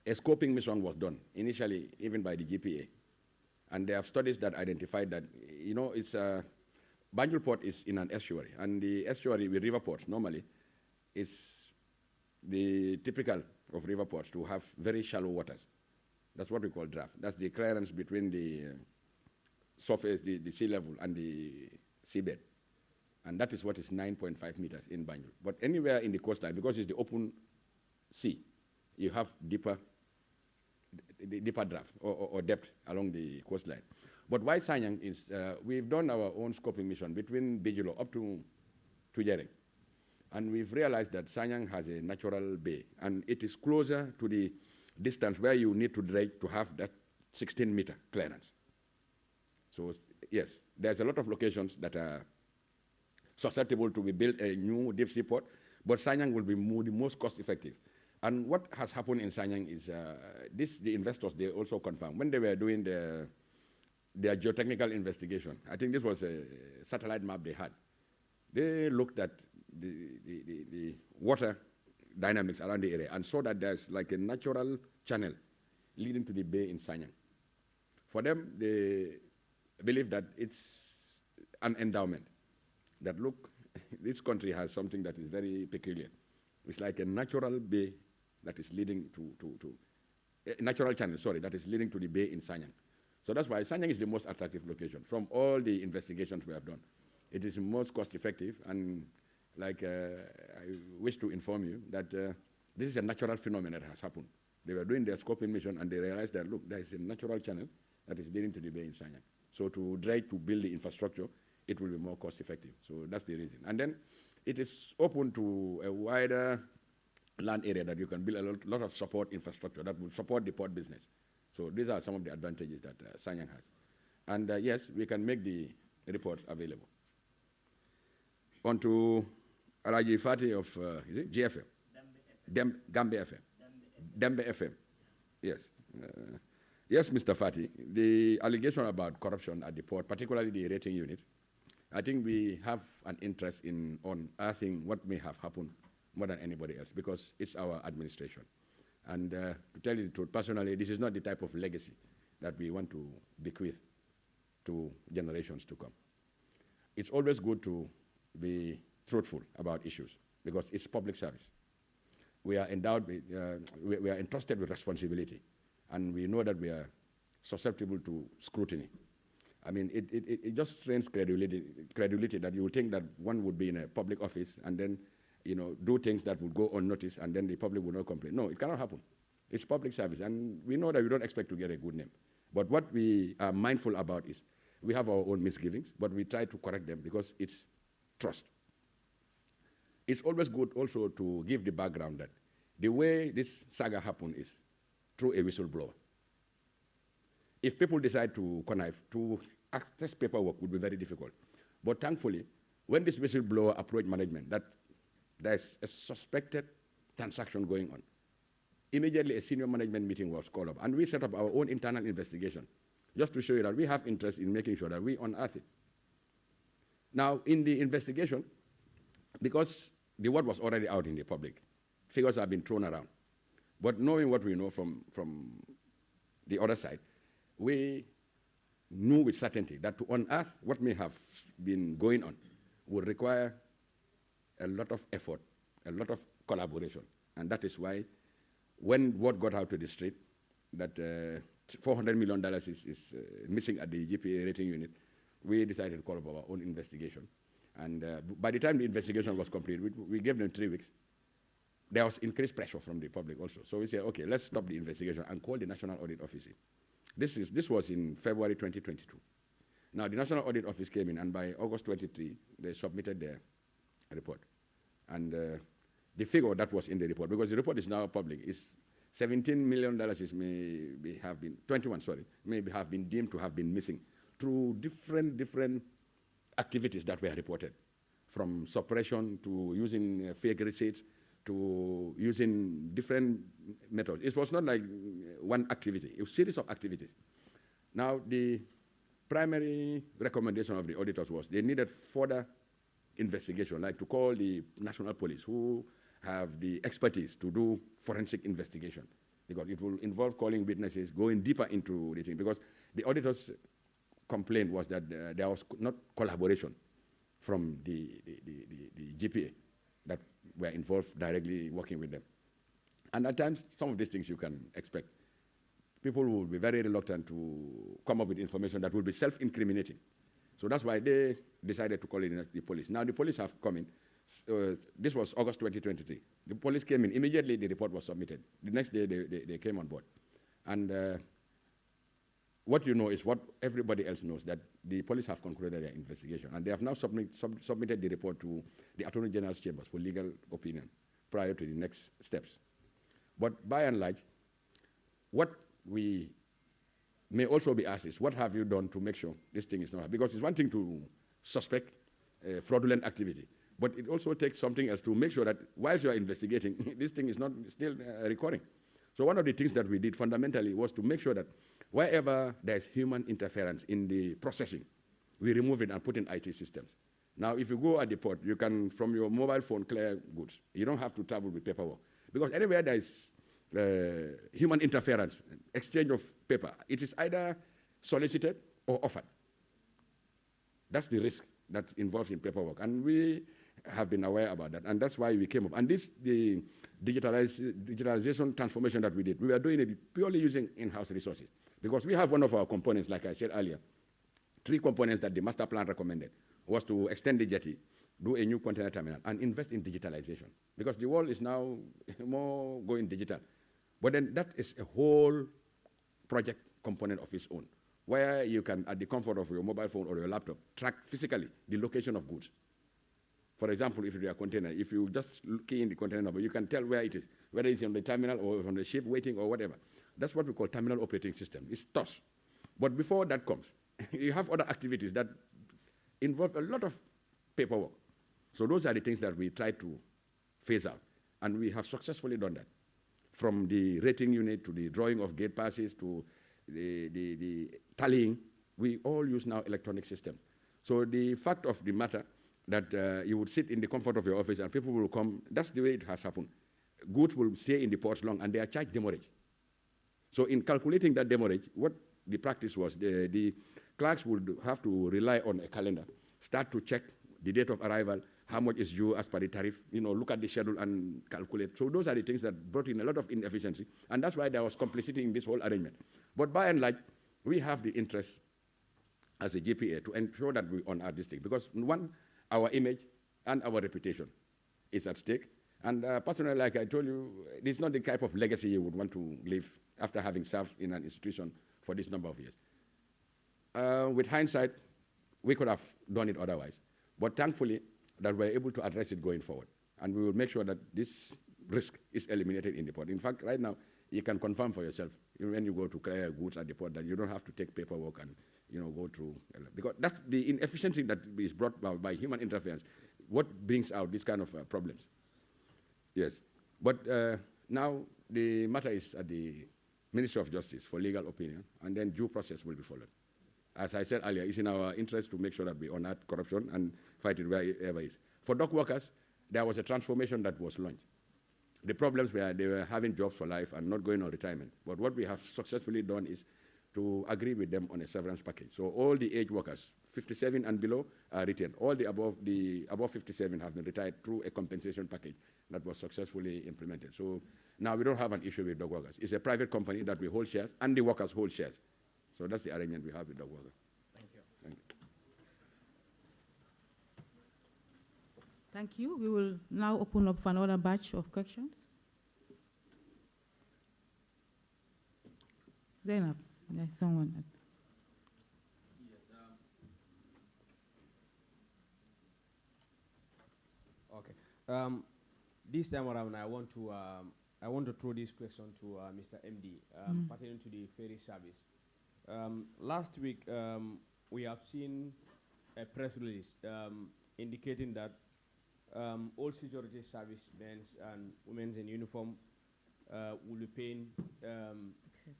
a scoping mission was done initially, even by the GPA, and there are studies that identified that it's Banjul Port is in an estuary, and the estuary with river ports normally is the typical of river ports to have very shallow waters. That's what we call draft. That's the clearance between the surface, the sea level, and the seabed. And that is what is 9.5 meters in Banjul. But anywhere in the coastline, because it's the open sea, you have deeper draft or depth along the coastline. But why Sanyang is, we've done our own scoping mission between Bijilo up to Jering. And we've realized that Sanyang has a natural bay, and it is closer to the distance where you need to dredge to have that 16-meter clearance. So yes, there's a lot of locations that are susceptible to be built a new deep sea port, but Sanyang will be the most cost-effective. And what has happened in Sanyang is the investors, they also confirmed when they were doing their geotechnical investigation. I think this was a satellite map they had. They looked at the water dynamics around the area and saw that there's like a natural channel leading to the bay in Sanyang. For them, they believe that it's an endowment. That look, this country has something that is very peculiar. It's like a natural bay that is leading a natural channel, sorry, that is leading to the bay in Sanyang. So that's why Sanyang is the most attractive location from all the investigations we have done. It is the most cost-effective, and like I wish to inform you that this is a natural phenomenon that has happened. They were doing their scoping mission, and they realized that, look, there is a natural channel that is leading to the bay in Sanyang. So to try to build the infrastructure, it will be more cost-effective. So that's the reason. And then it is open to a wider land area that you can build a lot of support infrastructure that will support the port business. So these are some of the advantages that Sanyang has. And yes, we can make the report available. On to Alaji Fati of, is it GFM? Gambia FM. Dembe FM. Yes. Yes, Mr. Fati, the allegation about corruption at the port, particularly the rating unit, I think we have an interest in unearthing what may have happened more than anybody else, because it's our administration. And to tell you the truth, personally, this is not the type of legacy that we want to bequeath to generations to come. It's always good to be truthful about issues, because it's public service. We are endowed with, we are entrusted with responsibility, and we know that we are susceptible to scrutiny. I mean, it just strains credibility that you would think that one would be in a public office and then, do things that would go unnoticed, and then the public would not complain. No, it cannot happen. It's public service, and we know that we don't expect to get a good name. But what we are mindful about is we have our own misgivings, but we try to correct them because it's trust. It's always good also to give the background that the way this saga happened is through a whistleblower. If people decide to connive, to access paperwork would be very difficult. But thankfully, when this whistleblower approached management that there's a suspected transaction going on, immediately a senior management meeting was called up, and we set up our own internal investigation just to show you that we have interest in making sure that we unearth it. Now, in the investigation, because the word was already out in the public, figures have been thrown around. But knowing what we know from the other side, we knew with certainty that to unearth what may have been going on would require a lot of effort, a lot of collaboration. And that is why when word got out to the street that $400 million is missing at the GPA rating unit, we decided to call up our own investigation. And by the time the investigation was complete, we gave them 3 weeks. There was increased pressure from the public also. So we said, okay, let's stop the investigation and call the National Audit Office in. This was in February 2022. Now, the National Audit Office came in, and by August 23, they submitted their report. And the figure that was in the report, because the report is now public, is $17 million may have been deemed to have been missing through different activities that were reported, from suppression to using fake receipts to using different methods. It was not like one activity, it was a series of activities. Now, the primary recommendation of the auditors was they needed further investigation, like to call the National Police, who have the expertise to do forensic investigation, because it will involve calling witnesses, going deeper into the thing, because the auditors' complaint was that there was not collaboration from the GPA that were involved directly working with them. And at times, some of these things you can expect. People will be very reluctant to come up with information that will be self-incriminating. So that's why they decided to call in the police. Now the police have come in. This was August 2023. The police came in. Immediately the report was submitted. The next day they came on board. And what you know is what everybody else knows, that the police have concluded their investigation. And they have now submitted the report to the Attorney General's chambers for legal opinion prior to the next steps. But by and large, what we may also be asked is, what have you done to make sure this thing is not happening? Because it's one thing to suspect fraudulent activity, but it also takes something else to make sure that whilst you are investigating, this thing is not still recurring. So one of the things that we did fundamentally was to make sure that wherever there's human interference in the processing, we remove it and put in IT systems. Now, if you go at the port, you can, from your mobile phone, clear goods. You don't have to travel with paperwork. Because anywhere there is human interference, exchange of paper, it is either solicited or offered. That's the risk that's involved in paperwork. And we have been aware about that. And that's why we came up. And this, the digitalization transformation that we did, we were doing it purely using in-house resources. Because we have one of our components, like I said earlier, 3 components that the master plan recommended was to extend the jetty, do a new container terminal, and invest in digitalization. Because the world is now more going digital. But then that is a whole project component of its own, where you can, at the comfort of your mobile phone or your laptop, track physically the location of goods. For example, if you do a container, if you just key in the container number, you can tell where it is, whether it's on the terminal or on the ship waiting or whatever. That's what we call terminal operating system. It's TOS. But before that comes, you have other activities that involve a lot of paperwork. So those are the things that we try to phase out. And we have successfully done that. From the rating unit to the drawing of gate passes to the tallying, we all use now electronic systems. So the fact of the matter that you would sit in the comfort of your office and people will come, that's the way it has happened. Goods will stay in the ports long and they are charged demurrage. So in calculating that demurrage, what the practice was, the clerks would have to rely on a calendar, start to check the date of arrival, how much is due as per the tariff, look at the schedule and calculate. So those are the things that brought in a lot of inefficiency, and that's why there was complicity in this whole arrangement. But by and large, we have the interest as a GPA to ensure that we honor this thing, because one, our image and our reputation is at stake. And personally, like I told you, this is not the type of legacy you would want to leave after having served in an institution for this number of years. With hindsight, we could have done it otherwise. But thankfully, that we're able to address it going forward. And we will make sure that this risk is eliminated in the port. In fact, right now, you can confirm for yourself, when you go to clear goods at the port, that you don't have to take paperwork and go through. Because that's the inefficiency that is brought by human interference, what brings out this kind of problems. Yes. But now the matter is at the Ministry of Justice for legal opinion, and then due process will be followed. As I said earlier, it's in our interest to make sure that we honor corruption and fight it wherever it is. For dock workers, there was a transformation that was launched. The problems were they were having jobs for life and not going on retirement. But what we have successfully done is to agree with them on a severance package. So all the age workers, 57 and below, are retained. All the above 57 have been retired through a compensation package that was successfully implemented. So now we don't have an issue with dog workers. It's a private company that we hold shares, and the workers hold shares. So that's the arrangement we have with dog workers. Thank you. Thank you. Thank you. We will now open up for another batch of questions. Zainab, there's someone. Okay. This time around, I want to throw this question to Mr. MD pertaining to the ferry service. Last week, we have seen a press release indicating that all security servicemen and women in uniform will be paying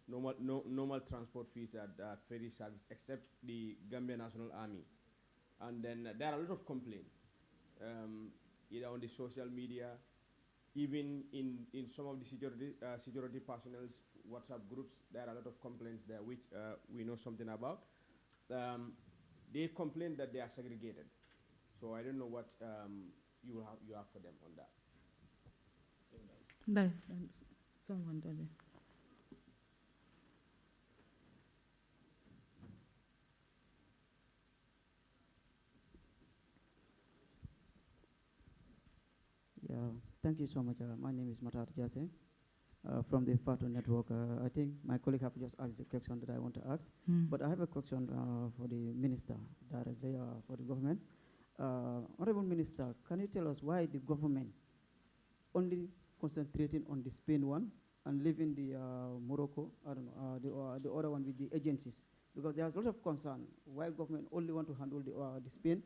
normal transport fees at ferry service, except the Gambia National Army. And then there are a lot of complaints, either on the social media, even in some of the security personnel's WhatsApp groups. There are a lot of complaints there, which we know something about. They complain that they are segregated. So I don't know what you have for them on that. Someone does it. Thank you so much. My name is Matar Jase from the Fatu Network. I think my colleague have just asked the question that I want to ask, but I have a question for the minister directly for the government. Honorable Minister, can you tell us why the government only concentrating on the Spain one and leaving the Morocco, I don't know, the other one with the agencies? Because there's a lot of concern why government only want to handle the Spain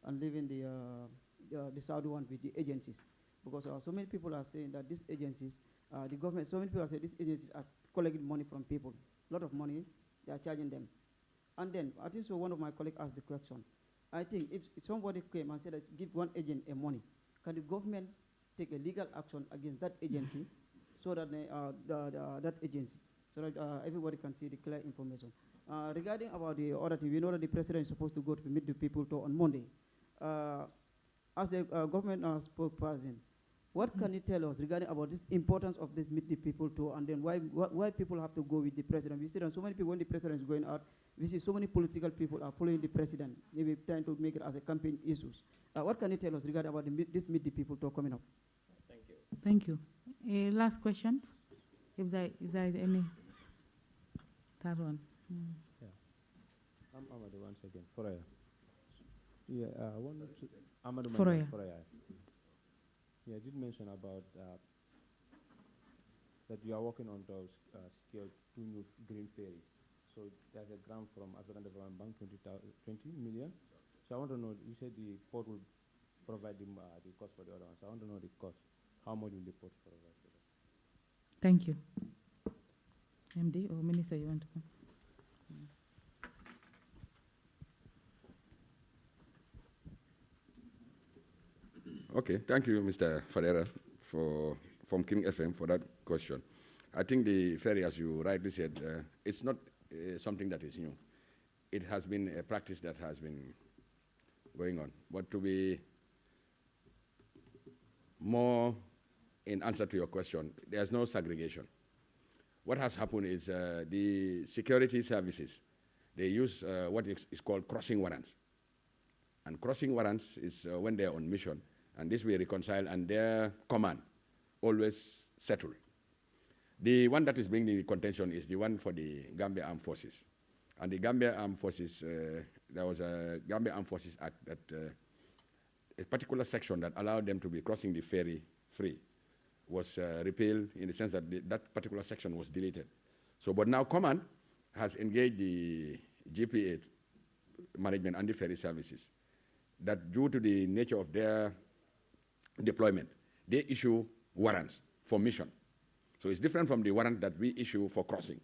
and leaving the Saudi one with the agencies. Because so many people are saying that these agencies, the government, so many people are saying these agencies are collecting money from people. A lot of money, they are charging them. And then, I think so one of my colleagues asked the question. I think if somebody came and said that give one agent a money, can the government take a legal action against that agency so that that agency, so that everybody can see the clear information? Regarding about the other thing, we know that the president is supposed to go to meet the people on Monday. As a government spokesperson, what can you tell us regarding about this importance of this meet the people tour, and then why people have to go with the president? We see that so many people, when the president is going out, we see so many political people are following the president, maybe trying to make it as a campaign issues. What can you tell us regarding about this meet the people tour coming up? Thank you. Thank you. Last question, if there is any third one. Yeah. I'm Amadou once again. Foraya. Yeah, I wanted to. Amadou Foraya. Foraya. Yeah, I did mention about that you are working on those secure 2 new green ferries. So there's a grant from African Development Bank, 20 million. So I want to know, you said the port will provide the cost for the other ones. I want to know the cost. How much will the port provide for that? Thank you. MD or Minister, you want to come? Okay, thank you, Mr. Ferreira, from King FM for that question. I think the ferry, as you rightly said, it's not something that is new. It has been a practice that has been going on. But to be more in answer to your question, there's no segregation. What has happened is the security services, they use what is called crossing warrants. And crossing warrants is when they're on mission, and this we reconcile, and their command always settle. The one that is bringing the contention is the one for the Gambia Armed Forces. And the Gambia Armed Forces, there was a Gambia Armed Forces Act that a particular section that allowed them to be crossing the ferry free was repealed, in the sense that that particular section was deleted. So, but now command has engaged the GPA management and the ferry services that due to the nature of their deployment, they issue warrants for mission. So it's different from the warrant that we issue for crossing.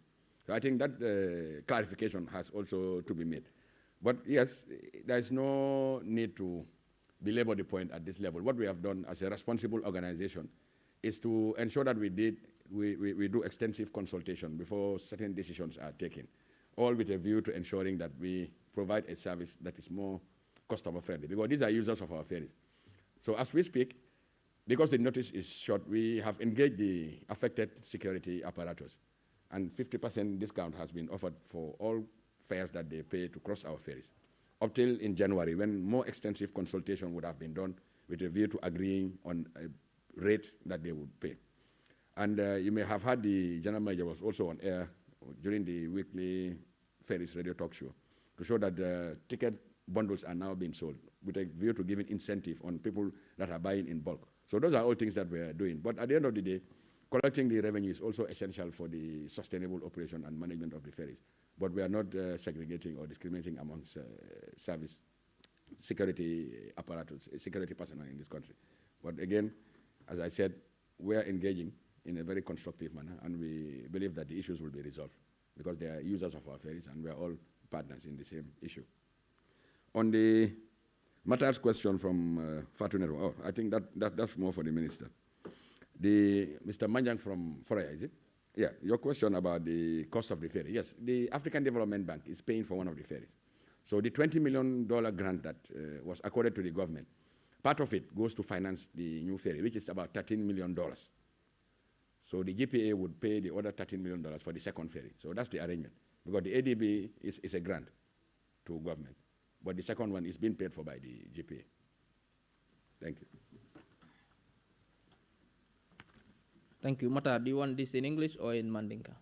So I think that clarification has also to be made. But yes, there is no need to belabor the point at this level. What we have done as a responsible organization is to ensure that we do extensive consultation before certain decisions are taken, all with a view to ensuring that we provide a service that is more customer friendly, because these are users of our ferries. So as we speak, because the notice is short, we have engaged the affected security apparatus, and 50% discount has been offered for all fares that they pay to cross our ferries, up till in January, when more extensive consultation would have been done with a view to agreeing on a rate that they would pay. And you may have heard the general manager was also on air during the weekly ferries radio talk show to show that the ticket bundles are now being sold with a view to giving incentive on people that are buying in bulk. So those are all things that we are doing. But at the end of the day, collecting the revenue is also essential for the sustainable operation and management of the ferries. But we are not segregating or discriminating amongst service security apparatus, security personnel in this country. But again, as I said, we are engaging in a very constructive manner, and we believe that the issues will be resolved because they are users of our ferries and we are all partners in the same issue. On the Matar's question from Fatu Network, oh, I think that's more for the minister. Mr. Manjang from Foraya, is it? Yeah, your question about the cost of the ferry. Yes, the African Development Bank is paying for one of the ferries. So the $20 million grant that was accorded to the government, part of it goes to finance the new ferry, which is about $13 million. So the GPA would pay the other $13 million for the second ferry. So that's the arrangement. Because the ADB is a grant to government, but the second one is being paid for by the GPA. Thank you. Thank you. Mata, do you want this in English or in Mandinka?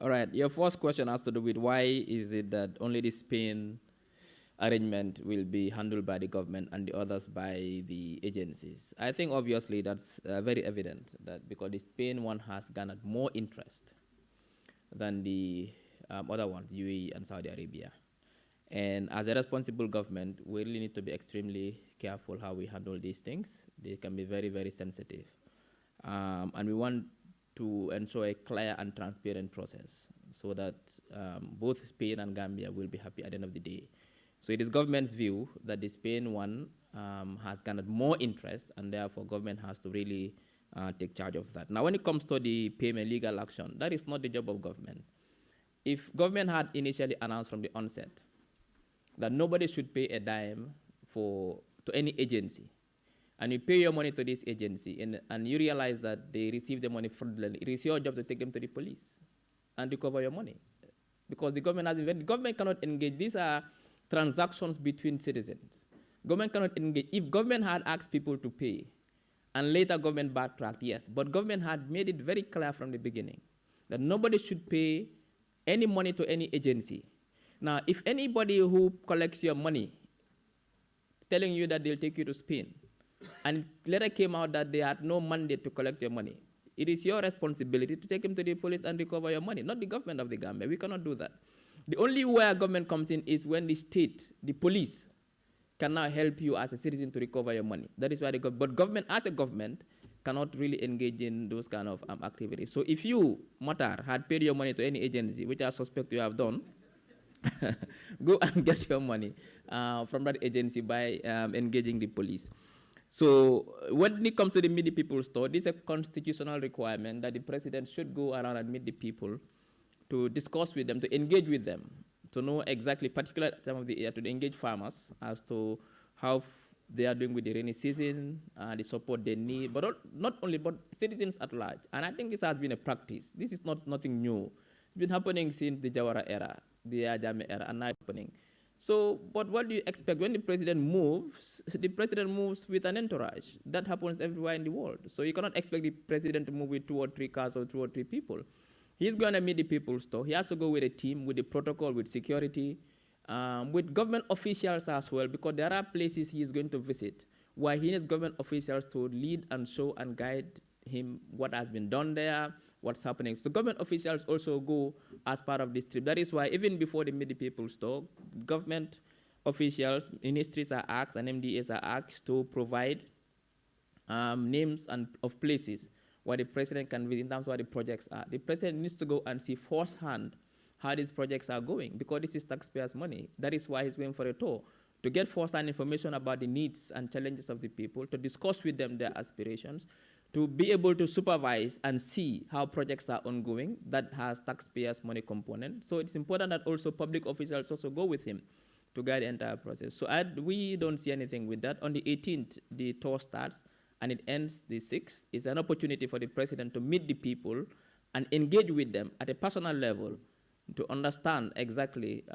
All right. Your first question has to do with why is it that only the Spain arrangement will be handled by the government and the others by the agencies. I think obviously that's very evident that because the Spain one has garnered more interest than the other ones, UAE and Saudi Arabia. And as a responsible government, we really need to be extremely careful how we handle these things. They can be very, very sensitive. And we want to ensure a clear and transparent process so that both Spain and Gambia will be happy at the end of the day. So it is government's view that the Spain one has garnered more interest, and therefore government has to really take charge of that. Now, when it comes to the payment legal action, that is not the job of government. If government had initially announced from the onset that nobody should pay a dime to any agency, and you pay your money to this agency, and you realize that they receive the money fraudulently, it is your job to take them to the police and recover your money. Because the government has the government cannot engage. These are transactions between citizens. Government cannot engage. If government had asked people to pay, and later government backtracked, yes, but government had made it very clear from the beginning that nobody should pay any money to any agency. Now, if anybody who collects your money telling you that they'll take you to Spain, and later came out that they had no mandate to collect your money, it is your responsibility to take them to the police and recover your money, not the government of the Gambia. We cannot do that. The only way government comes in is when the state, the police, can now help you as a citizen to recover your money. That is why but government, as a government, cannot really engage in those kind of activities. So if you, Matar, had paid your money to any agency, which I suspect you have done, go and get your money from that agency by engaging the police. So when it comes to the Meet the People store, this is a constitutional requirement that the president should go around and meet the people to discuss with them, to engage with them, to know exactly, particular time of the year, to engage farmers as to how they are doing with the rainy season, the support they need, but not only, but citizens at large. And I think this has been a practice. This is nothing new. It's been happening since the Jawara era, the Ajame era, and now it's happening. So, but what do you expect? When the president moves with an entourage. That happens everywhere in the world. So you cannot expect the president to move with 2 or 3 cars or 2 or 3 people. He's going to meet the people's store. He has to go with a team, with the protocol, with security, with government officials as well, because there are places he is going to visit where he needs government officials to lead and show and guide him what has been done there, what's happening. So government officials also go as part of this trip. That is why even before they meet the people's store, government officials, ministries are asked and MDAs are asked to provide names of places where the president can visit in terms of what the projects are. The president needs to go and see firsthand how these projects are going, because this is taxpayers' money. That is why he's going for a tour, to get firsthand information about the needs and challenges of the people, to discuss with them their aspirations, to be able to supervise and see how projects are ongoing that has taxpayers' money component. So it's important that also public officials also go with him to guide the entire process. So we don't see anything with that. On the 18th, the tour starts, and it ends the 6th. It's an opportunity for the president to meet the people and engage with them at a personal level to understand exactly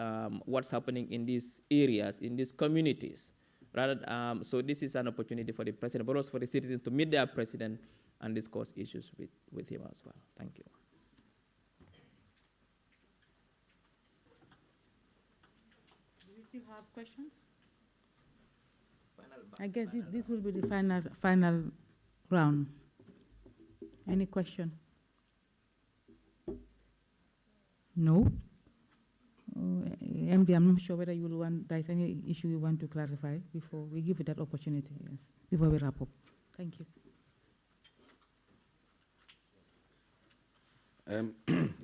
what's happening in these areas, in these communities. So this is an opportunity for the president, but also for the citizens to meet their president and discuss issues with him as well. Thank you. Do we still have questions? I guess this will be the final round. Any question? No? MD, I'm not sure whether you will want, there's any issue you want to clarify before we give you that opportunity, yes, before we wrap up. Thank you.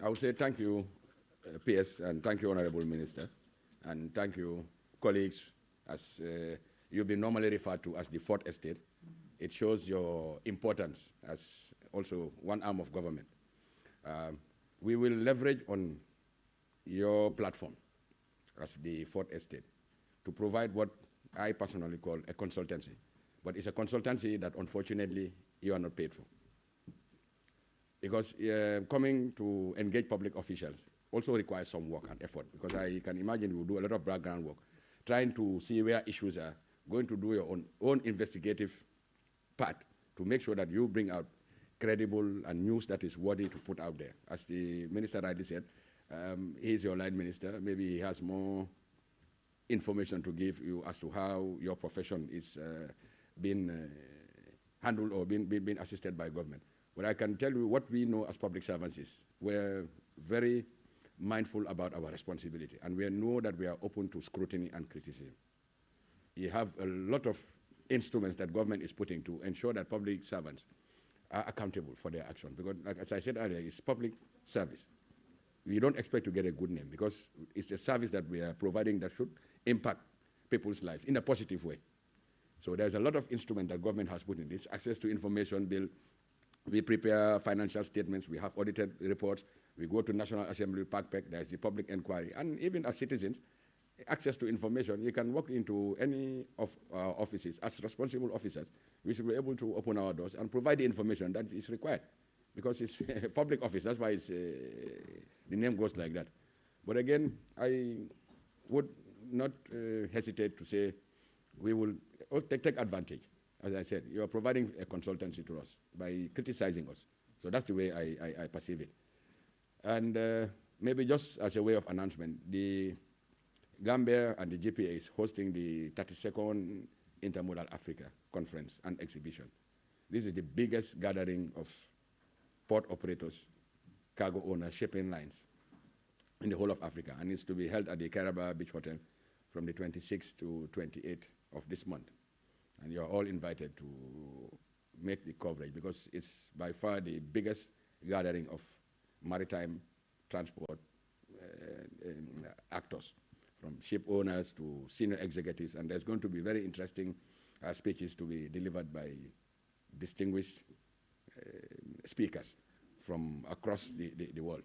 I would say thank you, PS, and thank you, Honorable Minister, and thank you, colleagues, as you've been normally referred to as the fourth estate. It shows your importance as also one arm of government. We will leverage on your platform as the fourth estate to provide what I personally call a consultancy. But it's a consultancy that unfortunately you are not paid for. Because coming to engage public officials also requires some work and effort, because I can imagine you do a lot of background work, trying to see where issues are, going to do your own investigative part to make sure that you bring out credible and news that is worthy to put out there. As the minister rightly said, he's your line minister. Maybe he has more information to give you as to how your profession is being handled or being assisted by government. But I can tell you what we know as public servants is we're very mindful about our responsibility, and we know that we are open to scrutiny and criticism. You have a lot of instruments that government is putting to ensure that public servants are accountable for their action. Because, like, as I said earlier, it's public service. We don't expect to get a good name because it's a service that we are providing that should impact people's lives in a positive way. So there's a lot of instrument that government has put in this. Access to information bill. We prepare financial statements. We have audited reports. We go to National Assembly, PACPEC. There's the public inquiry. And even as citizens, access to information, you can walk into any of our offices as responsible officers. We should be able to open our doors and provide the information that is required because it's a public office. That's why it's, the name goes like that. But again, I would not hesitate to say we will take advantage. As I said, you are providing a consultancy to us by criticizing us. So that's the way I perceive it. And maybe just as a way of announcement, the Gambia and the GPA is hosting the 32nd Intermodal Africa Conference and Exhibition. This is the biggest gathering of port operators, cargo owners, shipping lines in the whole of Africa, and it's to be held at the Caraba Beach Hotel from the 26th to 28th of this month. And you're all invited to make the coverage because it's by far the biggest gathering of maritime transport actors, from ship owners to senior executives, and there's going to be very interesting speeches to be delivered by distinguished speakers from across the world.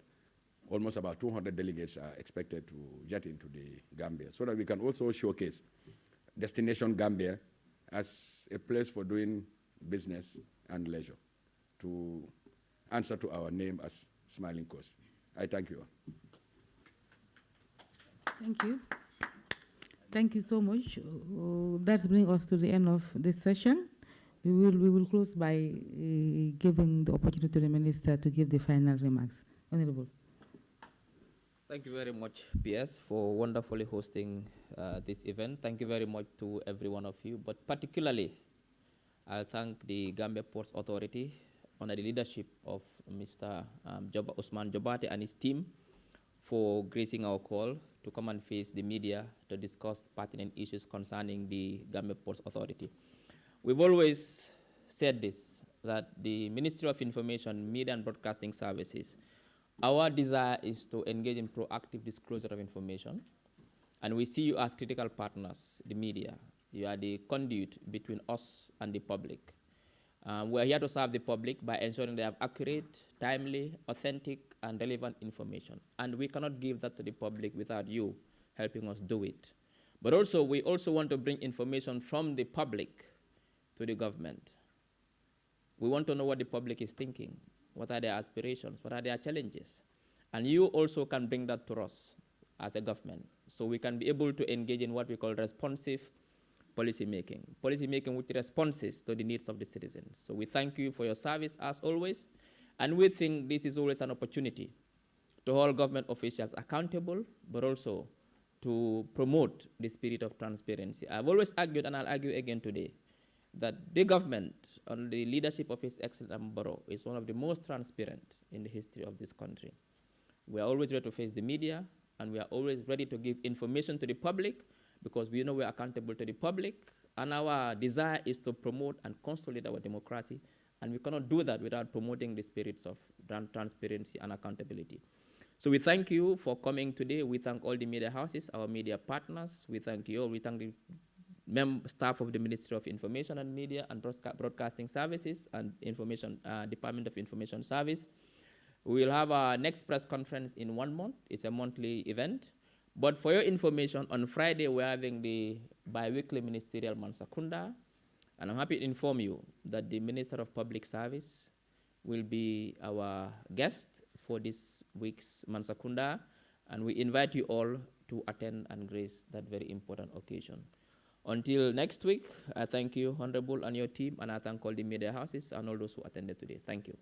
Almost about 200 delegates are expected to jet into the Gambia, so that we can also showcase Destination Gambia as a place for doing business and leisure, to answer to our name as Smiling Coast. I thank you. Thank you. Thank you so much. That brings us to the end of this session. We will close by giving the opportunity to the Minister to give the final remarks. Honorable. Thank you very much, PS, for wonderfully hosting this event. Thank you very much to every one of you, but particularly I thank the Gambia Ports Authority under the leadership of Mr. Usman Jobate and his team for gracing our call to come and face the media to discuss pertinent issues concerning the Gambia Ports Authority. We've always said this, that the Ministry of Information, Media and Broadcasting Services, our desire is to engage in proactive disclosure of information, and we see you as critical partners, the media. You are the conduit between us and the public. We're here to serve the public by ensuring they have accurate, timely, authentic, and relevant information. And we cannot give that to the public without you helping us do it. But also, we also want to bring information from the public to the government. We want to know what the public is thinking. What are their aspirations? What are their challenges? And you also can bring that to us as a government, so we can be able to engage in what we call responsive policy making which responses to the needs of the citizens. So we thank you for your service as always, and we think this is always an opportunity to hold government officials accountable, but also to promote the spirit of transparency. I've always argued, and I'll argue again today, that the government, under the leadership of His Excellency Barrow, is one of the most transparent in the history of this country. We are always ready to face the media, and we are always ready to give information to the public, because we know we are accountable to the public, and our desire is to promote and consolidate our democracy, and we cannot do that without promoting the spirits of transparency and accountability. So we thank you for coming today. We thank all the media houses, our media partners. We thank you all. We thank the staff of the Ministry of Information and Media and Broadcasting Services and Department of Information Service. We will have our next press conference in 1 month. It's a monthly event. But for your information, on Friday, we're having the bi-weekly ministerial Mansakunda. And I'm happy to inform you that the Minister of Public Service will be our guest for this week's Mansakunda. And we invite you all to attend and grace that very important occasion. Until next week, I thank you, Honorable, and your team, and I thank all the media houses and all those who attended today. Thank you.